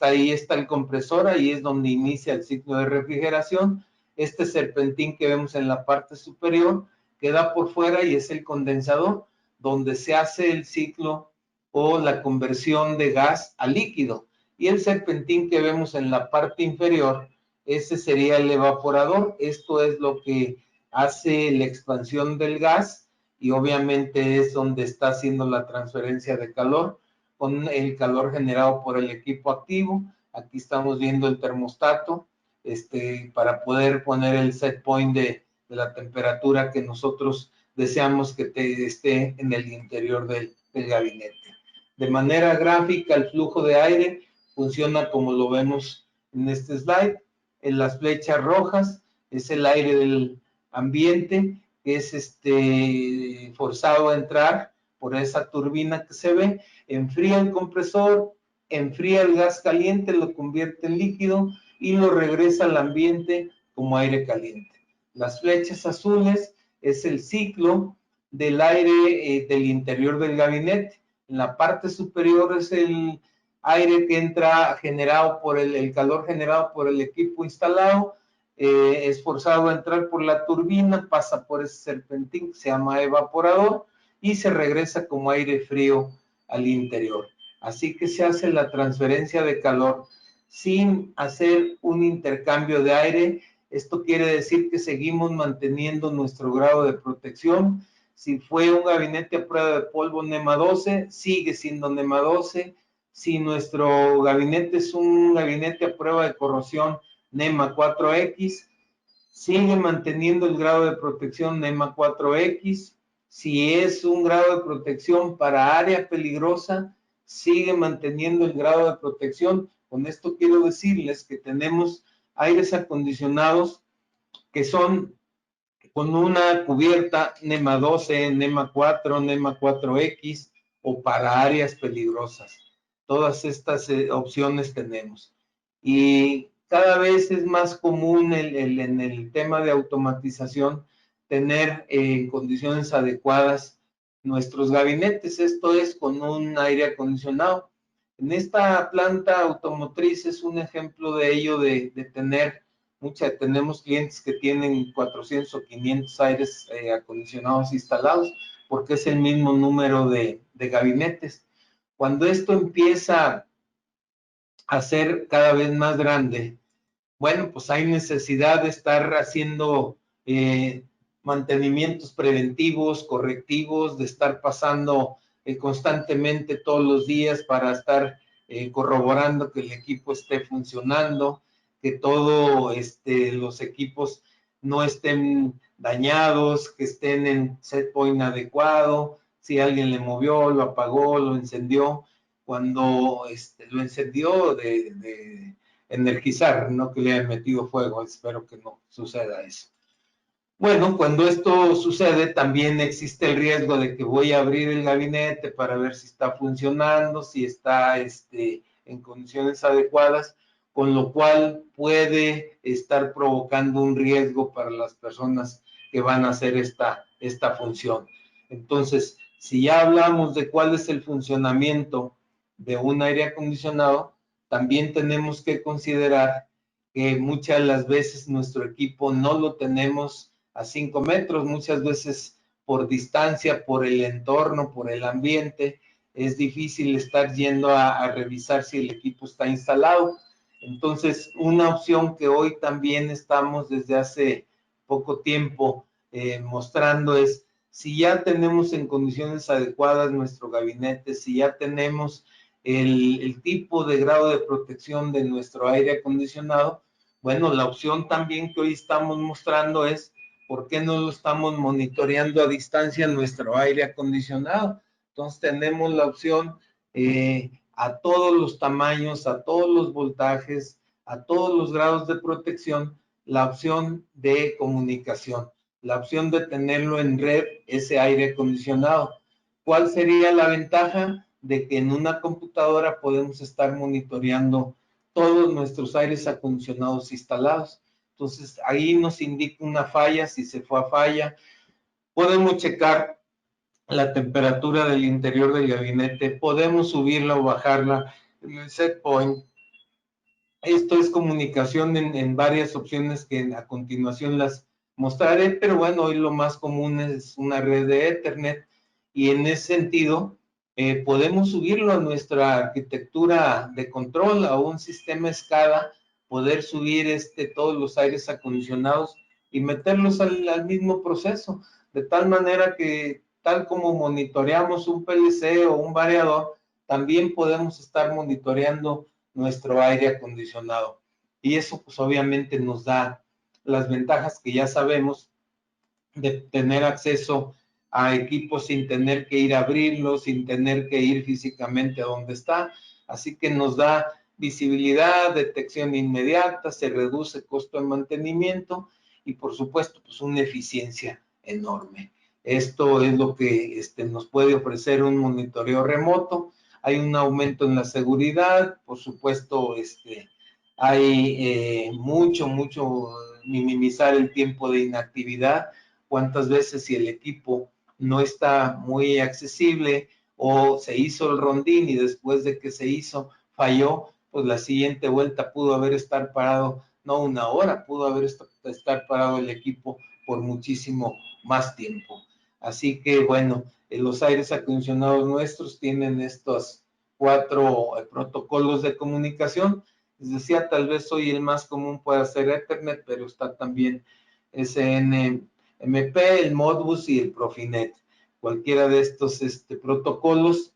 ahí está el compresor, ahí es donde inicia el ciclo de refrigeración. Este serpentín que vemos en la parte superior queda por fuera y es el condensador, donde se hace el ciclo o la conversión de gas a líquido. Y el serpentín que vemos en la parte inferior, ese sería el evaporador. Esto es lo que hace la expansión del gas y obviamente es donde está haciendo la transferencia de calor con el calor generado por el equipo activo. Aquí estamos viendo el termostato para poder poner el set point de la temperatura que nosotros deseamos que esté en el interior del gabinete. De manera gráfica, el flujo de aire funciona como lo vemos en este slide. En las flechas rojas es el aire del ambiente que es forzado a entrar por esa turbina que se ve, enfría el compresor, enfría el gas caliente, lo convierte en líquido y lo regresa al ambiente como aire caliente. Las flechas azules es el ciclo del aire del interior del gabinete. En la parte superior es el aire que entra generado por el calor generado por el equipo instalado, es forzado a entrar por la turbina, pasa por ese serpentín que se llama evaporador y se regresa como aire frío al interior. Así que se hace la transferencia de calor sin hacer un intercambio de aire. Esto quiere decir que seguimos manteniendo nuestro grado de protección. Si fue un gabinete a prueba de polvo NEMA 12, sigue siendo NEMA 12. Si nuestro gabinete es un gabinete a prueba de corrosión NEMA 4X, sigue manteniendo el grado de protección NEMA 4X. Si es un grado de protección para área peligrosa, sigue manteniendo el grado de protección. Con esto quiero decirles que tenemos aires acondicionados que son con una cubierta NEMA 12, NEMA 4, NEMA 4X o para áreas peligrosas. Todas estas opciones tenemos. Y cada vez es más común en el tema de automatización tener en condiciones adecuadas nuestros gabinetes, esto es con un aire acondicionado. En esta planta automotriz es un ejemplo de ello, de tener tenemos clientes que tienen 400 o 500 aires acondicionados instalados, porque es el mismo número de gabinetes. Cuando esto empieza a ser cada vez más grande, bueno, pues hay necesidad de estar haciendo mantenimientos preventivos, correctivos, de estar pasando constantemente todos los días para estar corroborando que el equipo esté funcionando, que todos los equipos no estén dañados, que estén en set point adecuado, si alguien le movió, lo apagó, lo encendió. Cuando lo encendió de energizar, no que le hayan metido fuego, espero que no suceda eso. Bueno, cuando esto sucede también existe el riesgo de que voy a abrir el gabinete para ver si está funcionando, si está en condiciones adecuadas, con lo cual puede estar provocando un riesgo para las personas que van a hacer esta función. Entonces, si ya hablamos de cuál es el funcionamiento de un aire acondicionado, también tenemos que considerar que muchas de las veces nuestro equipo no lo tenemos a 5 metros, muchas veces por distancia, por el entorno, por el ambiente, es difícil estar yendo a revisar si el equipo está instalado. Entonces, una opción que hoy también estamos desde hace poco tiempo mostrando es, si ya tenemos en condiciones adecuadas nuestro gabinete, si ya tenemos el tipo de grado de protección de nuestro aire acondicionado, bueno, la opción también que hoy estamos mostrando es, ¿por qué no lo estamos monitoreando a distancia nuestro aire acondicionado? Entonces tenemos la opción a todos los tamaños, a todos los voltajes, a todos los grados de protección, la opción de comunicación, la opción de tenerlo en red, ese aire acondicionado. ¿Cuál sería la ventaja? De que en una computadora podemos estar monitoreando todos nuestros aires acondicionados instalados. Entonces, ahí nos indica una falla, si se fue a falla. Podemos checar la temperatura del interior del gabinete, podemos subirla o bajarla en el set point. Esto es comunicación en varias opciones que a continuación las mostraré, pero bueno, hoy lo más común es una red de Ethernet y en ese sentido podemos subirlo a nuestra arquitectura de control, a un sistema SCADA, poder subir todos los aires acondicionados y meterlos al mismo proceso, de tal manera que tal como monitoreamos un PLC o un variador, también podemos estar monitoreando nuestro aire acondicionado. Y eso pues obviamente nos da las ventajas que ya sabemos de tener acceso a equipos sin tener que ir a abrirlos, sin tener que ir físicamente a donde está. Así que nos da visibilidad, detección inmediata, se reduce costo de mantenimiento y por supuesto pues una eficiencia enorme. Esto es lo que nos puede ofrecer un monitoreo remoto. Hay un aumento en la seguridad, por supuesto, hay mucho minimizar el tiempo de inactividad. Cuántas veces si el equipo no está muy accesible o se hizo el rondín y después de que se hizo falló, pues la siguiente vuelta pudo haber estar parado, no una hora, pudo haber estar parado el equipo por muchísimo más tiempo. Así que bueno, los aires acondicionados nuestros tienen estos 4 protocolos de comunicación. Les decía, tal vez hoy el más común pueda ser Ethernet, pero está también SNMP, el Modbus y el Profinet. Cualquiera de estos protocolos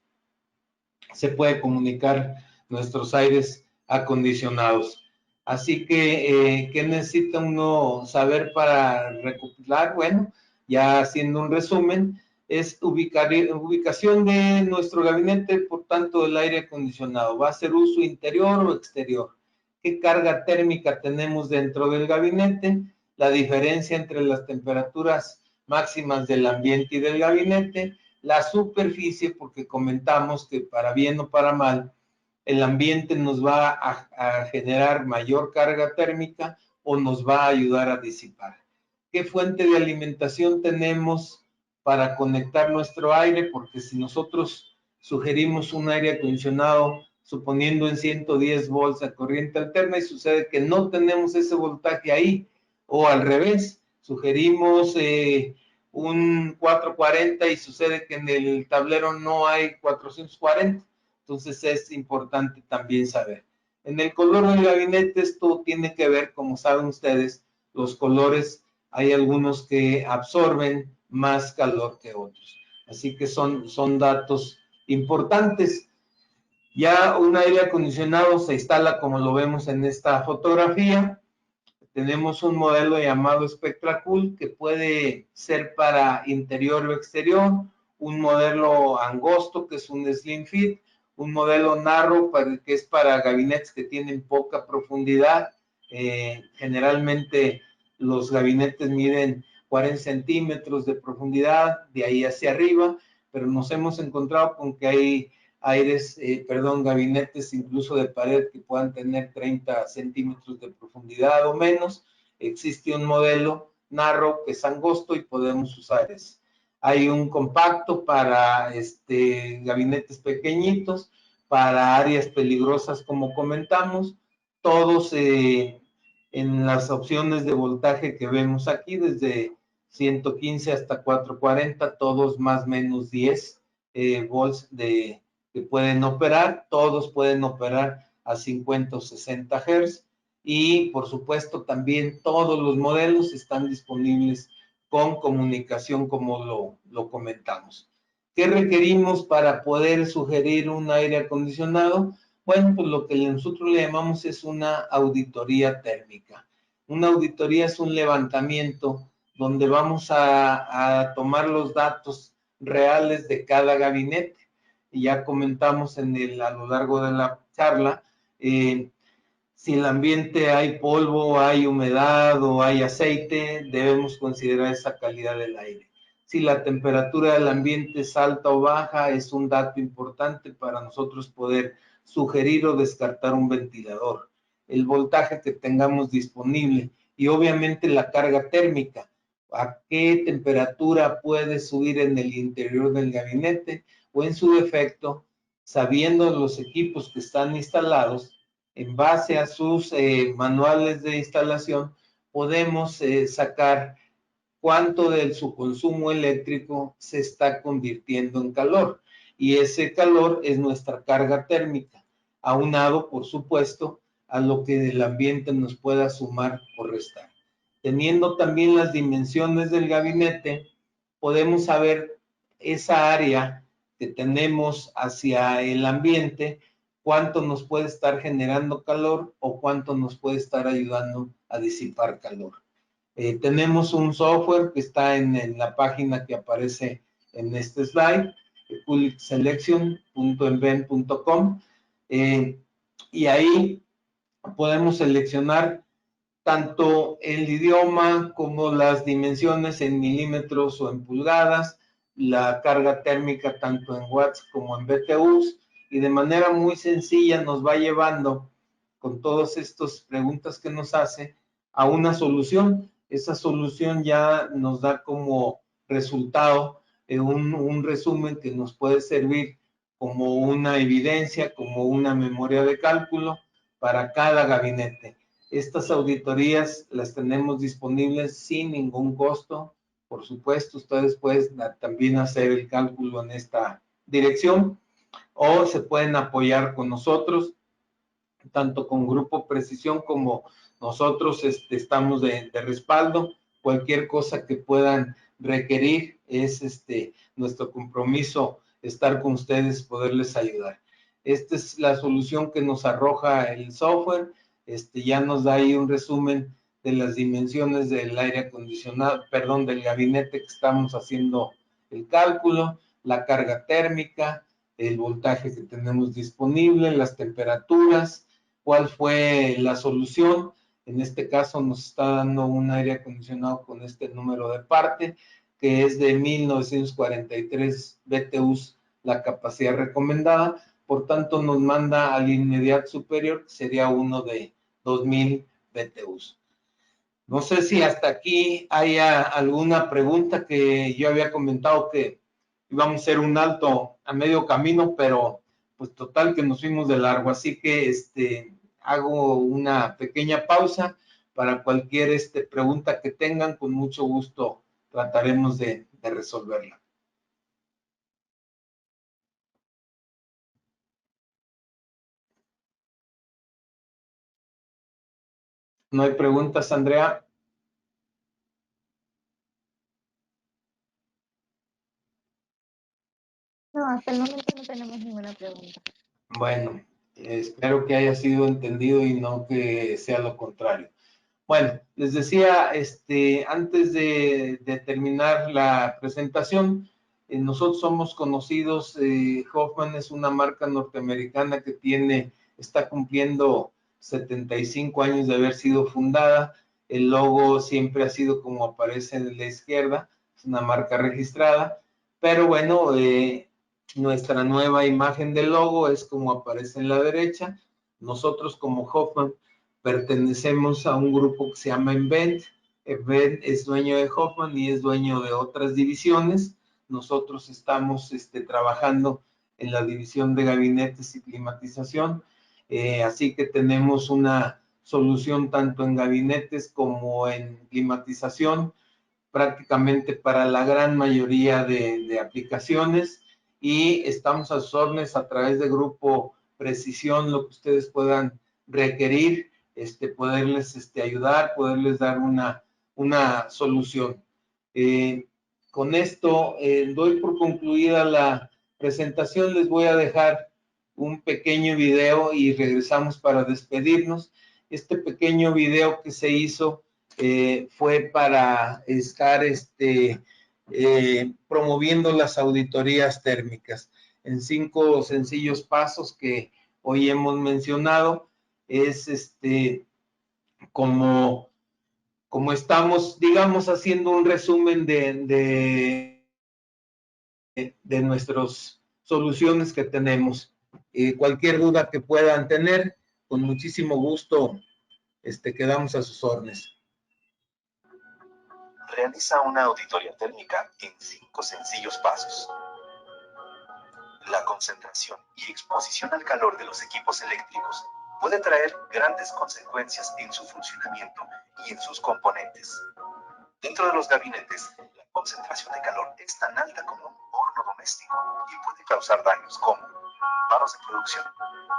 se puede comunicar nuestros aires acondicionados. Así que, ¿qué necesita uno saber para recopilar? Bueno, ya haciendo un resumen, es ubicación de nuestro gabinete, por tanto, del aire acondicionado. ¿Va a ser uso interior o exterior? ¿Qué carga térmica tenemos dentro del gabinete? la diferencia entre las temperaturas máximas del ambiente y del gabinete, la superficie, porque comentamos que para bien o para mal, el ambiente nos va a generar mayor carga térmica o nos va a ayudar a disipar. ¿Qué fuente de alimentación tenemos para conectar nuestro aire? Porque si nosotros sugerimos un aire acondicionado suponiendo en 110 volts a corriente alterna y sucede que no tenemos ese voltaje ahí, o al revés, sugerimos un 440 y sucede que en el tablero no hay 440. Entonces es importante también saber. En el color del gabinete esto tiene que ver, como saben ustedes, los colores, hay algunos que absorben más calor que otros. Así que son datos importantes. Ya un aire acondicionado se instala como lo vemos en esta fotografía. Tenemos un modelo llamado SpectraCool que puede ser para interior o exterior, un modelo angosto que es un Slim Fit, un modelo narrow que es para gabinetes que tienen poca profundidad. Generalmente los gabinetes miden 40 centímetros de profundidad, de ahí hacia arriba, pero nos hemos encontrado con que hay gabinetes incluso de pared que puedan tener 30 centímetros de profundidad o menos. Existe un modelo narrow que es angosto y podemos usar ese. Hay un compacto para gabinetes pequeñitos, para áreas peligrosas como comentamos, todos en las opciones de voltaje que vemos aquí, desde 115 hasta 440, todos más o menos 10 volts que pueden operar, todos pueden operar a 50 o 60 Hz y por supuesto también todos los modelos están disponibles con comunicación como lo comentamos. ¿Qué requerimos para poder sugerir un aire acondicionado? Bueno, pues lo que nosotros le llamamos es una auditoría térmica. Una auditoría es un levantamiento donde vamos a tomar los datos reales de cada gabinete. Y ya comentamos a lo largo de la charla, si en el ambiente hay polvo, hay humedad o hay aceite, debemos considerar esa calidad del aire. Si la temperatura del ambiente es alta o baja, es un dato importante para nosotros poder sugerir o descartar un ventilador. El voltaje que tengamos disponible y obviamente la carga térmica. ¿A qué temperatura puede subir en el interior del gabinete? O en su defecto, sabiendo los equipos que están instalados, en base a sus manuales de instalación, podemos sacar cuánto de su consumo eléctrico se está convirtiendo en calor. Y ese calor es nuestra carga térmica, aunado, por supuesto, a lo que el ambiente nos pueda sumar o restar. Teniendo también las dimensiones del gabinete, podemos saber esa área que tenemos hacia el ambiente, cuánto nos puede estar generando calor o cuánto nos puede estar ayudando a disipar calor. Tenemos un software que está en la página que aparece en este slide, cooliselection.enven.com, y ahí podemos seleccionar tanto el idioma como las dimensiones en milímetros o en pulgadas, la carga térmica tanto en watts como en BTUs, y de manera muy sencilla nos va llevando con todas estas preguntas que nos hace a una solución. Esa solución ya nos da como resultado un resumen que nos puede servir como una evidencia, como una memoria de cálculo para cada gabinete. Estas auditorías las tenemos disponibles sin ningún costo. Por supuesto, ustedes pueden también hacer el cálculo en esta dirección o se pueden apoyar con nosotros, tanto con Grupo Precisión como nosotros estamos de respaldo. Cualquier cosa que puedan requerir es nuestro compromiso estar con ustedes, poderles ayudar. Esta es la solución que nos arroja el software. Ya nos da ahí un resumen de las dimensiones del aire acondicionado, perdón, del gabinete que estamos haciendo el cálculo, la carga térmica, el voltaje que tenemos disponible, las temperaturas, cuál fue la solución. En este caso nos está dando un aire acondicionado con este número de parte, que es de 1943 BTUs la capacidad recomendada. Por tanto, nos manda al inmediato superior, que sería uno de 2000 BTUs. No sé si hasta aquí haya alguna pregunta, que yo había comentado que íbamos a hacer un alto a medio camino, pero pues total que nos fuimos de largo, así que hago una pequeña pausa para cualquier pregunta que tengan, con mucho gusto trataremos de resolverla. ¿No hay preguntas, Andrea? No, hasta el momento no tenemos ninguna pregunta. Bueno, espero que haya sido entendido y no que sea lo contrario. Bueno, les decía, antes de terminar la presentación, nosotros somos conocidos, Hoffman es una marca norteamericana que está cumpliendo 75 años de haber sido fundada. El logo siempre ha sido como aparece en la izquierda, es una marca registrada, pero bueno, nuestra nueva imagen del logo es como aparece en la derecha. Nosotros como Hoffman pertenecemos a un grupo que se llama Invent. Invent es dueño de Hoffman y es dueño de otras divisiones. Nosotros estamos trabajando en la división de gabinetes y climatización, así que tenemos una solución tanto en gabinetes como en climatización, prácticamente para la gran mayoría de aplicaciones, y estamos a sus órdenes a través de Grupo Precisión, lo que ustedes puedan requerir, poderles ayudar, poderles dar una solución. Con esto doy por concluida la presentación. Les voy a dejar un pequeño video y regresamos para despedirnos. Este pequeño video que se hizo fue para estar promoviendo las auditorías térmicas en 5 sencillos pasos que hoy hemos mencionado. Es como estamos, digamos, haciendo un resumen de nuestras soluciones que tenemos. Cualquier duda que puedan tener, con muchísimo gusto quedamos a sus órdenes. Realiza una auditoría térmica en 5 sencillos pasos. La concentración y exposición al calor de los equipos eléctricos puede traer grandes consecuencias en su funcionamiento y en sus componentes. Dentro de los gabinetes, la concentración de calor es tan alta como un horno doméstico y puede causar daños como paros de producción,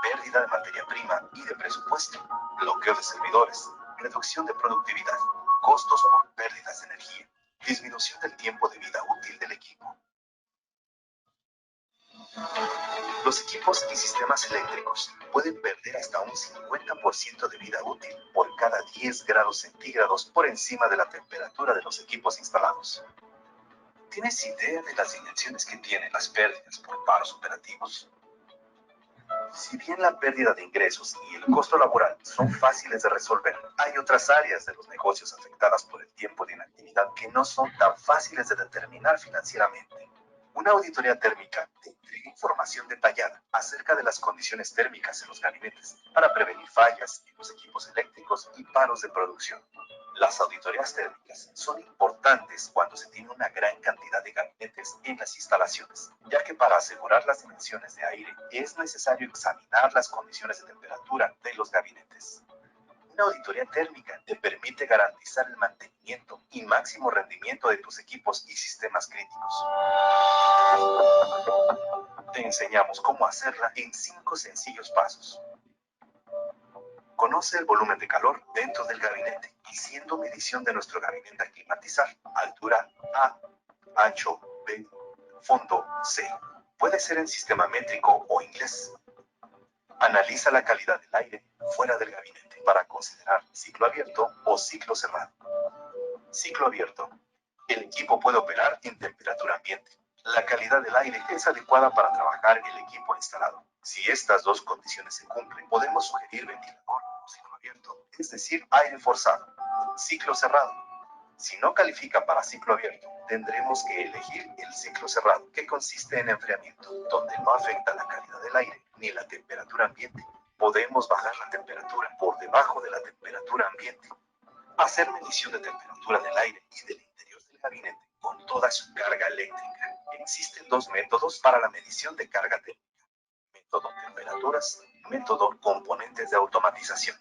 pérdida de materia prima y de presupuesto, bloqueo de servidores, reducción de productividad, costos por pérdidas de energía, disminución del tiempo de vida útil del equipo. Los equipos y sistemas eléctricos pueden perder hasta un 50% de vida útil por cada 10 grados centígrados por encima de la temperatura de los equipos instalados. ¿Tienes idea de las dimensiones que tienen las pérdidas por paros operativos? Si bien la pérdida de ingresos y el costo laboral son fáciles de resolver, hay otras áreas de los negocios afectadas por el tiempo de inactividad que no son tan fáciles de determinar financieramente. Una auditoría térmica te entrega información detallada acerca de las condiciones térmicas en los gabinetes para prevenir fallas en los equipos eléctricos y paros de producción. Las auditorías térmicas son importantes cuando se tiene una gran cantidad de gabinetes en las instalaciones, ya que para asegurar las dimensiones de aire es necesario examinar las condiciones de temperatura de los gabinetes. Una auditoría térmica te permite garantizar el mantenimiento y máximo rendimiento de tus equipos y sistemas críticos. Te enseñamos cómo hacerla en 5 sencillos pasos. Conoce el volumen de calor dentro del gabinete, haciendo medición de nuestro gabinete a climatizar. Altura A, ancho B, fondo C. Puede ser en sistema métrico o inglés. Analiza la calidad del aire fuera del gabinete para considerar ciclo abierto o ciclo cerrado. Ciclo abierto. El equipo puede operar en temperatura ambiente. La calidad del aire es adecuada para trabajar el equipo instalado. Si estas dos condiciones se cumplen, podemos sugerir ventilador o ciclo abierto, es decir, aire forzado. Ciclo cerrado. Si no califica para ciclo abierto, tendremos que elegir el ciclo cerrado, que consiste en enfriamiento, donde no afecta la calidad del aire ni la temperatura ambiente. Podemos bajar la temperatura por debajo de la temperatura ambiente. Hacer medición de temperatura del aire y del interior del gabinete con toda su carga eléctrica. Existen dos métodos para la medición de carga térmica. Método temperaturas, método componentes de automatización.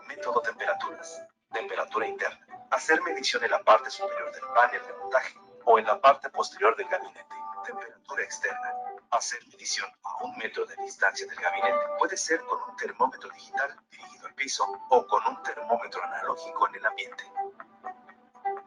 Método temperaturas. Temperatura interna. Hacer medición en la parte superior del panel de montaje o en la parte posterior del gabinete. Temperatura externa. Hacer medición a 1 metro de distancia del gabinete. Puede ser con un termómetro digital dirigido al piso o con un termómetro analógico en el ambiente.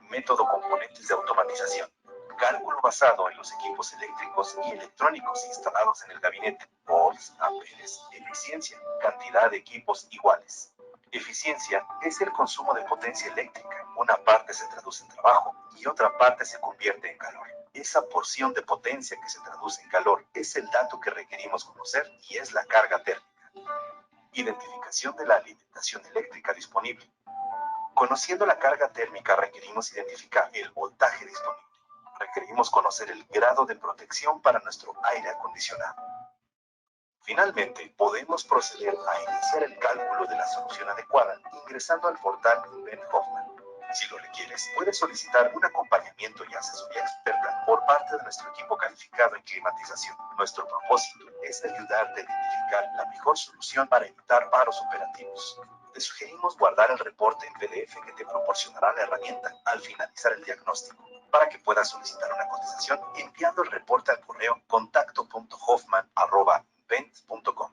Método componentes de automatización. Cálculo basado en los equipos eléctricos y electrónicos instalados en el gabinete. Volts, amperes, eficiencia, cantidad de equipos iguales. Eficiencia es el consumo de potencia eléctrica. Una parte se traduce en trabajo y otra parte se convierte en calor. Esa porción de potencia que se traduce en calor es el dato que requerimos conocer y es la carga térmica. Identificación de la alimentación eléctrica disponible. Conociendo la carga térmica requerimos identificar el voltaje disponible. Requerimos conocer el grado de protección para nuestro aire acondicionado. Finalmente, podemos proceder a iniciar el cálculo de la solución adecuada ingresando al portal Invent Hoffman. Si lo requieres, puedes solicitar un acompañamiento y asesoría experta por parte de nuestro equipo calificado en climatización. Nuestro propósito es ayudarte a identificar la mejor solución para evitar paros operativos. Te sugerimos guardar el reporte en PDF que te proporcionará la herramienta al finalizar el diagnóstico, para que puedas solicitar una cotización enviando el reporte al correo contacto.hoffman@invent.com.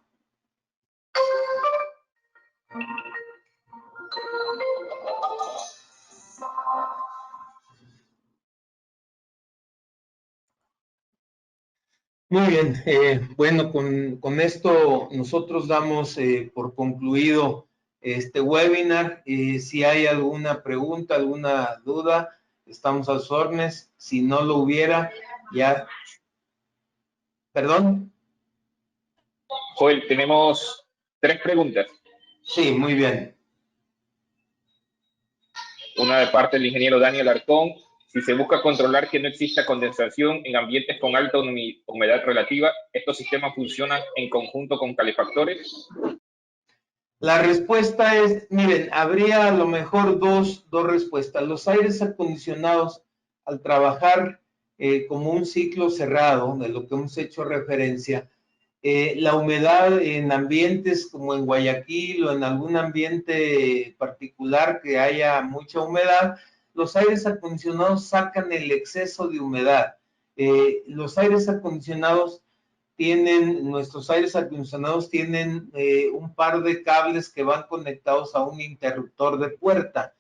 Muy bien, bueno, con esto nosotros damos por concluido este webinar. Si hay alguna pregunta, alguna duda, estamos a sus órdenes. Si no lo hubiera, ya... ¿Perdón? Joel, tenemos 3 preguntas. Sí, muy bien. Una de parte del ingeniero Daniel Arcón. Si se busca controlar que no exista condensación en ambientes con alta humedad relativa, ¿estos sistemas funcionan en conjunto con calefactores? La respuesta es, miren, habría a lo mejor dos respuestas. Los aires acondicionados, al trabajar como un ciclo cerrado, de lo que hemos hecho referencia, la humedad en ambientes como en Guayaquil o en algún ambiente particular que haya mucha humedad, los aires acondicionados sacan el exceso de humedad. Los aires acondicionados nuestros aires acondicionados tienen un par de cables que van conectados a un interruptor de puerta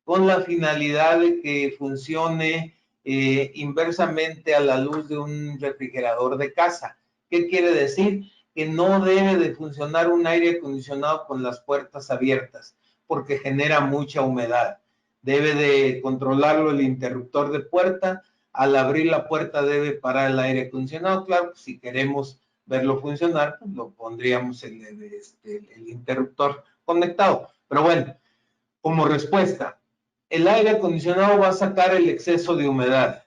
con la finalidad de que funcione inversamente a la luz de un refrigerador de casa. ¿Qué quiere decir? Que no debe de funcionar un aire acondicionado con las puertas abiertas porque genera mucha humedad. Debe de controlarlo el interruptor de puerta. Al abrir la puerta debe parar el aire acondicionado. Claro, si queremos verlo funcionar, pues lo pondríamos el interruptor conectado. Pero bueno, como respuesta, el aire acondicionado va a sacar el exceso de humedad.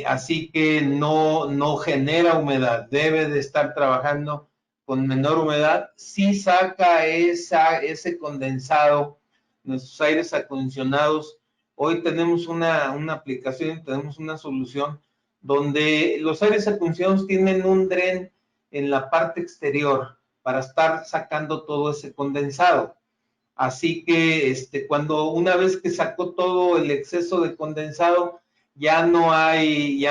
Así que no genera humedad. Debe de estar trabajando con menor humedad. Sí saca ese condensado. Nuestros aires acondicionados, hoy tenemos una aplicación, tenemos una solución donde los aires acondicionados tienen un dren en la parte exterior para estar sacando todo ese condensado. Así que cuando una vez que sacó todo el exceso de condensado, ya no hay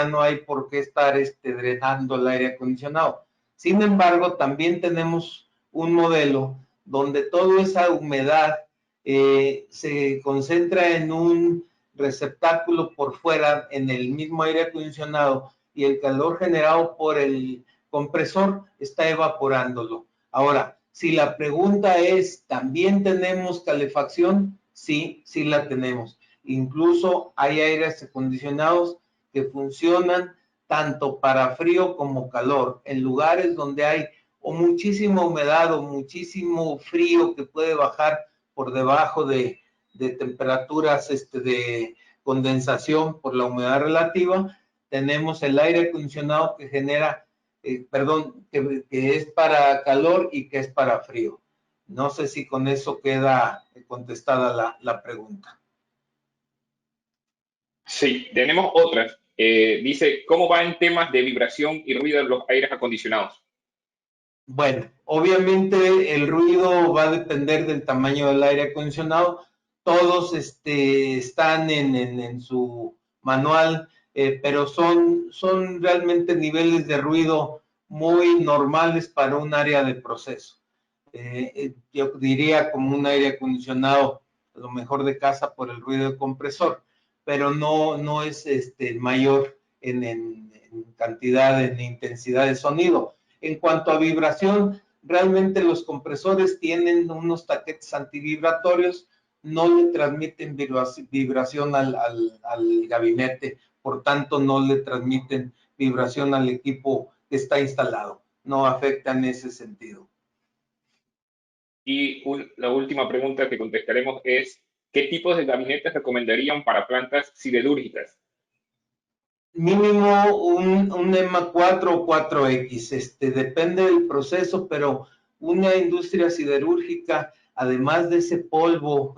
por qué estar drenando el aire acondicionado. Sin embargo, también tenemos un modelo donde toda esa humedad se concentra en un receptáculo por fuera en el mismo aire acondicionado y el calor generado por el compresor está evaporándolo. Ahora, si la pregunta es, ¿también tenemos calefacción? Sí, sí la tenemos. Incluso hay aires acondicionados que funcionan tanto para frío como calor. En lugares donde hay o muchísima humedad o muchísimo frío que puede bajar por debajo de temperaturas de condensación por la humedad relativa, tenemos el aire acondicionado que genera, que es para calor y que es para frío. No sé si con eso queda contestada la pregunta. Sí, tenemos otras. Dice, ¿cómo va en temas de vibración y ruido en los aires acondicionados? Bueno, obviamente el ruido va a depender del tamaño del aire acondicionado. Todos están en su manual, pero son realmente niveles de ruido muy normales para un área de proceso. Yo diría como un aire acondicionado, a lo mejor de casa por el ruido de compresor, pero no es mayor en cantidad, en intensidad de sonido. En cuanto a vibración, realmente los compresores tienen unos taquetes antivibratorios, no le transmiten vibración al gabinete, por tanto no le transmiten vibración al equipo que está instalado, no afecta en ese sentido. Y la última pregunta que contestaremos es, ¿qué tipos de gabinetes recomendarían para plantas siderúrgicas? Mínimo un EMA 4 o 4X, depende del proceso, pero una industria siderúrgica, además de ese polvo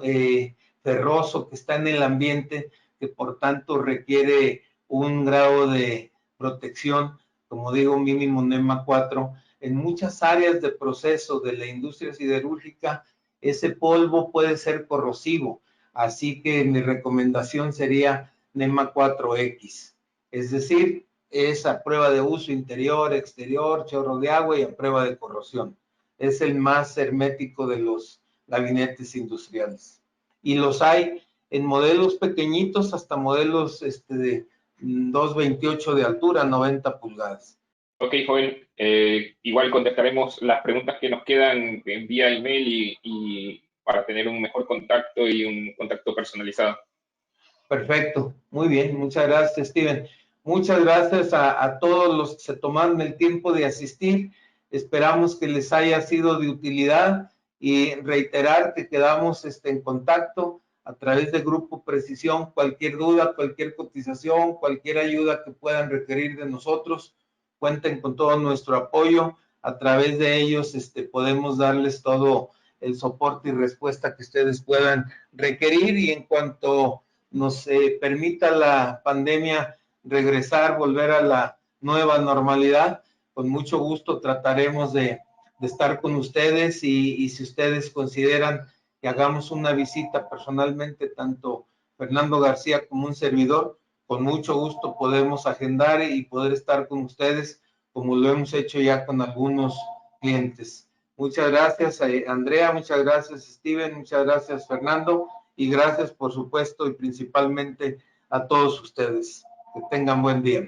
ferroso que está en el ambiente, que por tanto requiere un grado de protección, como digo, mínimo un EMA 4, en muchas áreas de proceso de la industria siderúrgica, ese polvo puede ser corrosivo, así que mi recomendación sería NEMA 4X. Es decir, es a prueba de uso interior, exterior, chorro de agua y a prueba de corrosión. Es el más hermético de los gabinetes industriales. Y los hay en modelos pequeñitos hasta modelos de 2.28 de altura, 90 pulgadas. Ok, joven, igual contestaremos las preguntas que nos quedan en vía email y para tener un mejor contacto y un contacto personalizado. Perfecto, muy bien, muchas gracias, Steven. Muchas gracias a todos los que se tomaron el tiempo de asistir. Esperamos que les haya sido de utilidad y reiterar que quedamos en contacto a través del Grupo Precisión. Cualquier duda, cualquier cotización, cualquier ayuda que puedan requerir de nosotros, cuenten con todo nuestro apoyo. A través de ellos podemos darles todo el soporte y respuesta que ustedes puedan requerir, y en cuanto nos permita la pandemia regresar, volver a la nueva normalidad, con mucho gusto trataremos de estar con ustedes, y si ustedes consideran que hagamos una visita personalmente, tanto Fernando García como un servidor, con mucho gusto podemos agendar y poder estar con ustedes como lo hemos hecho ya con algunos clientes. Muchas gracias, Andrea, muchas gracias, Steven, muchas gracias, Fernando, y gracias, por supuesto, y principalmente a todos ustedes. Que tengan buen día.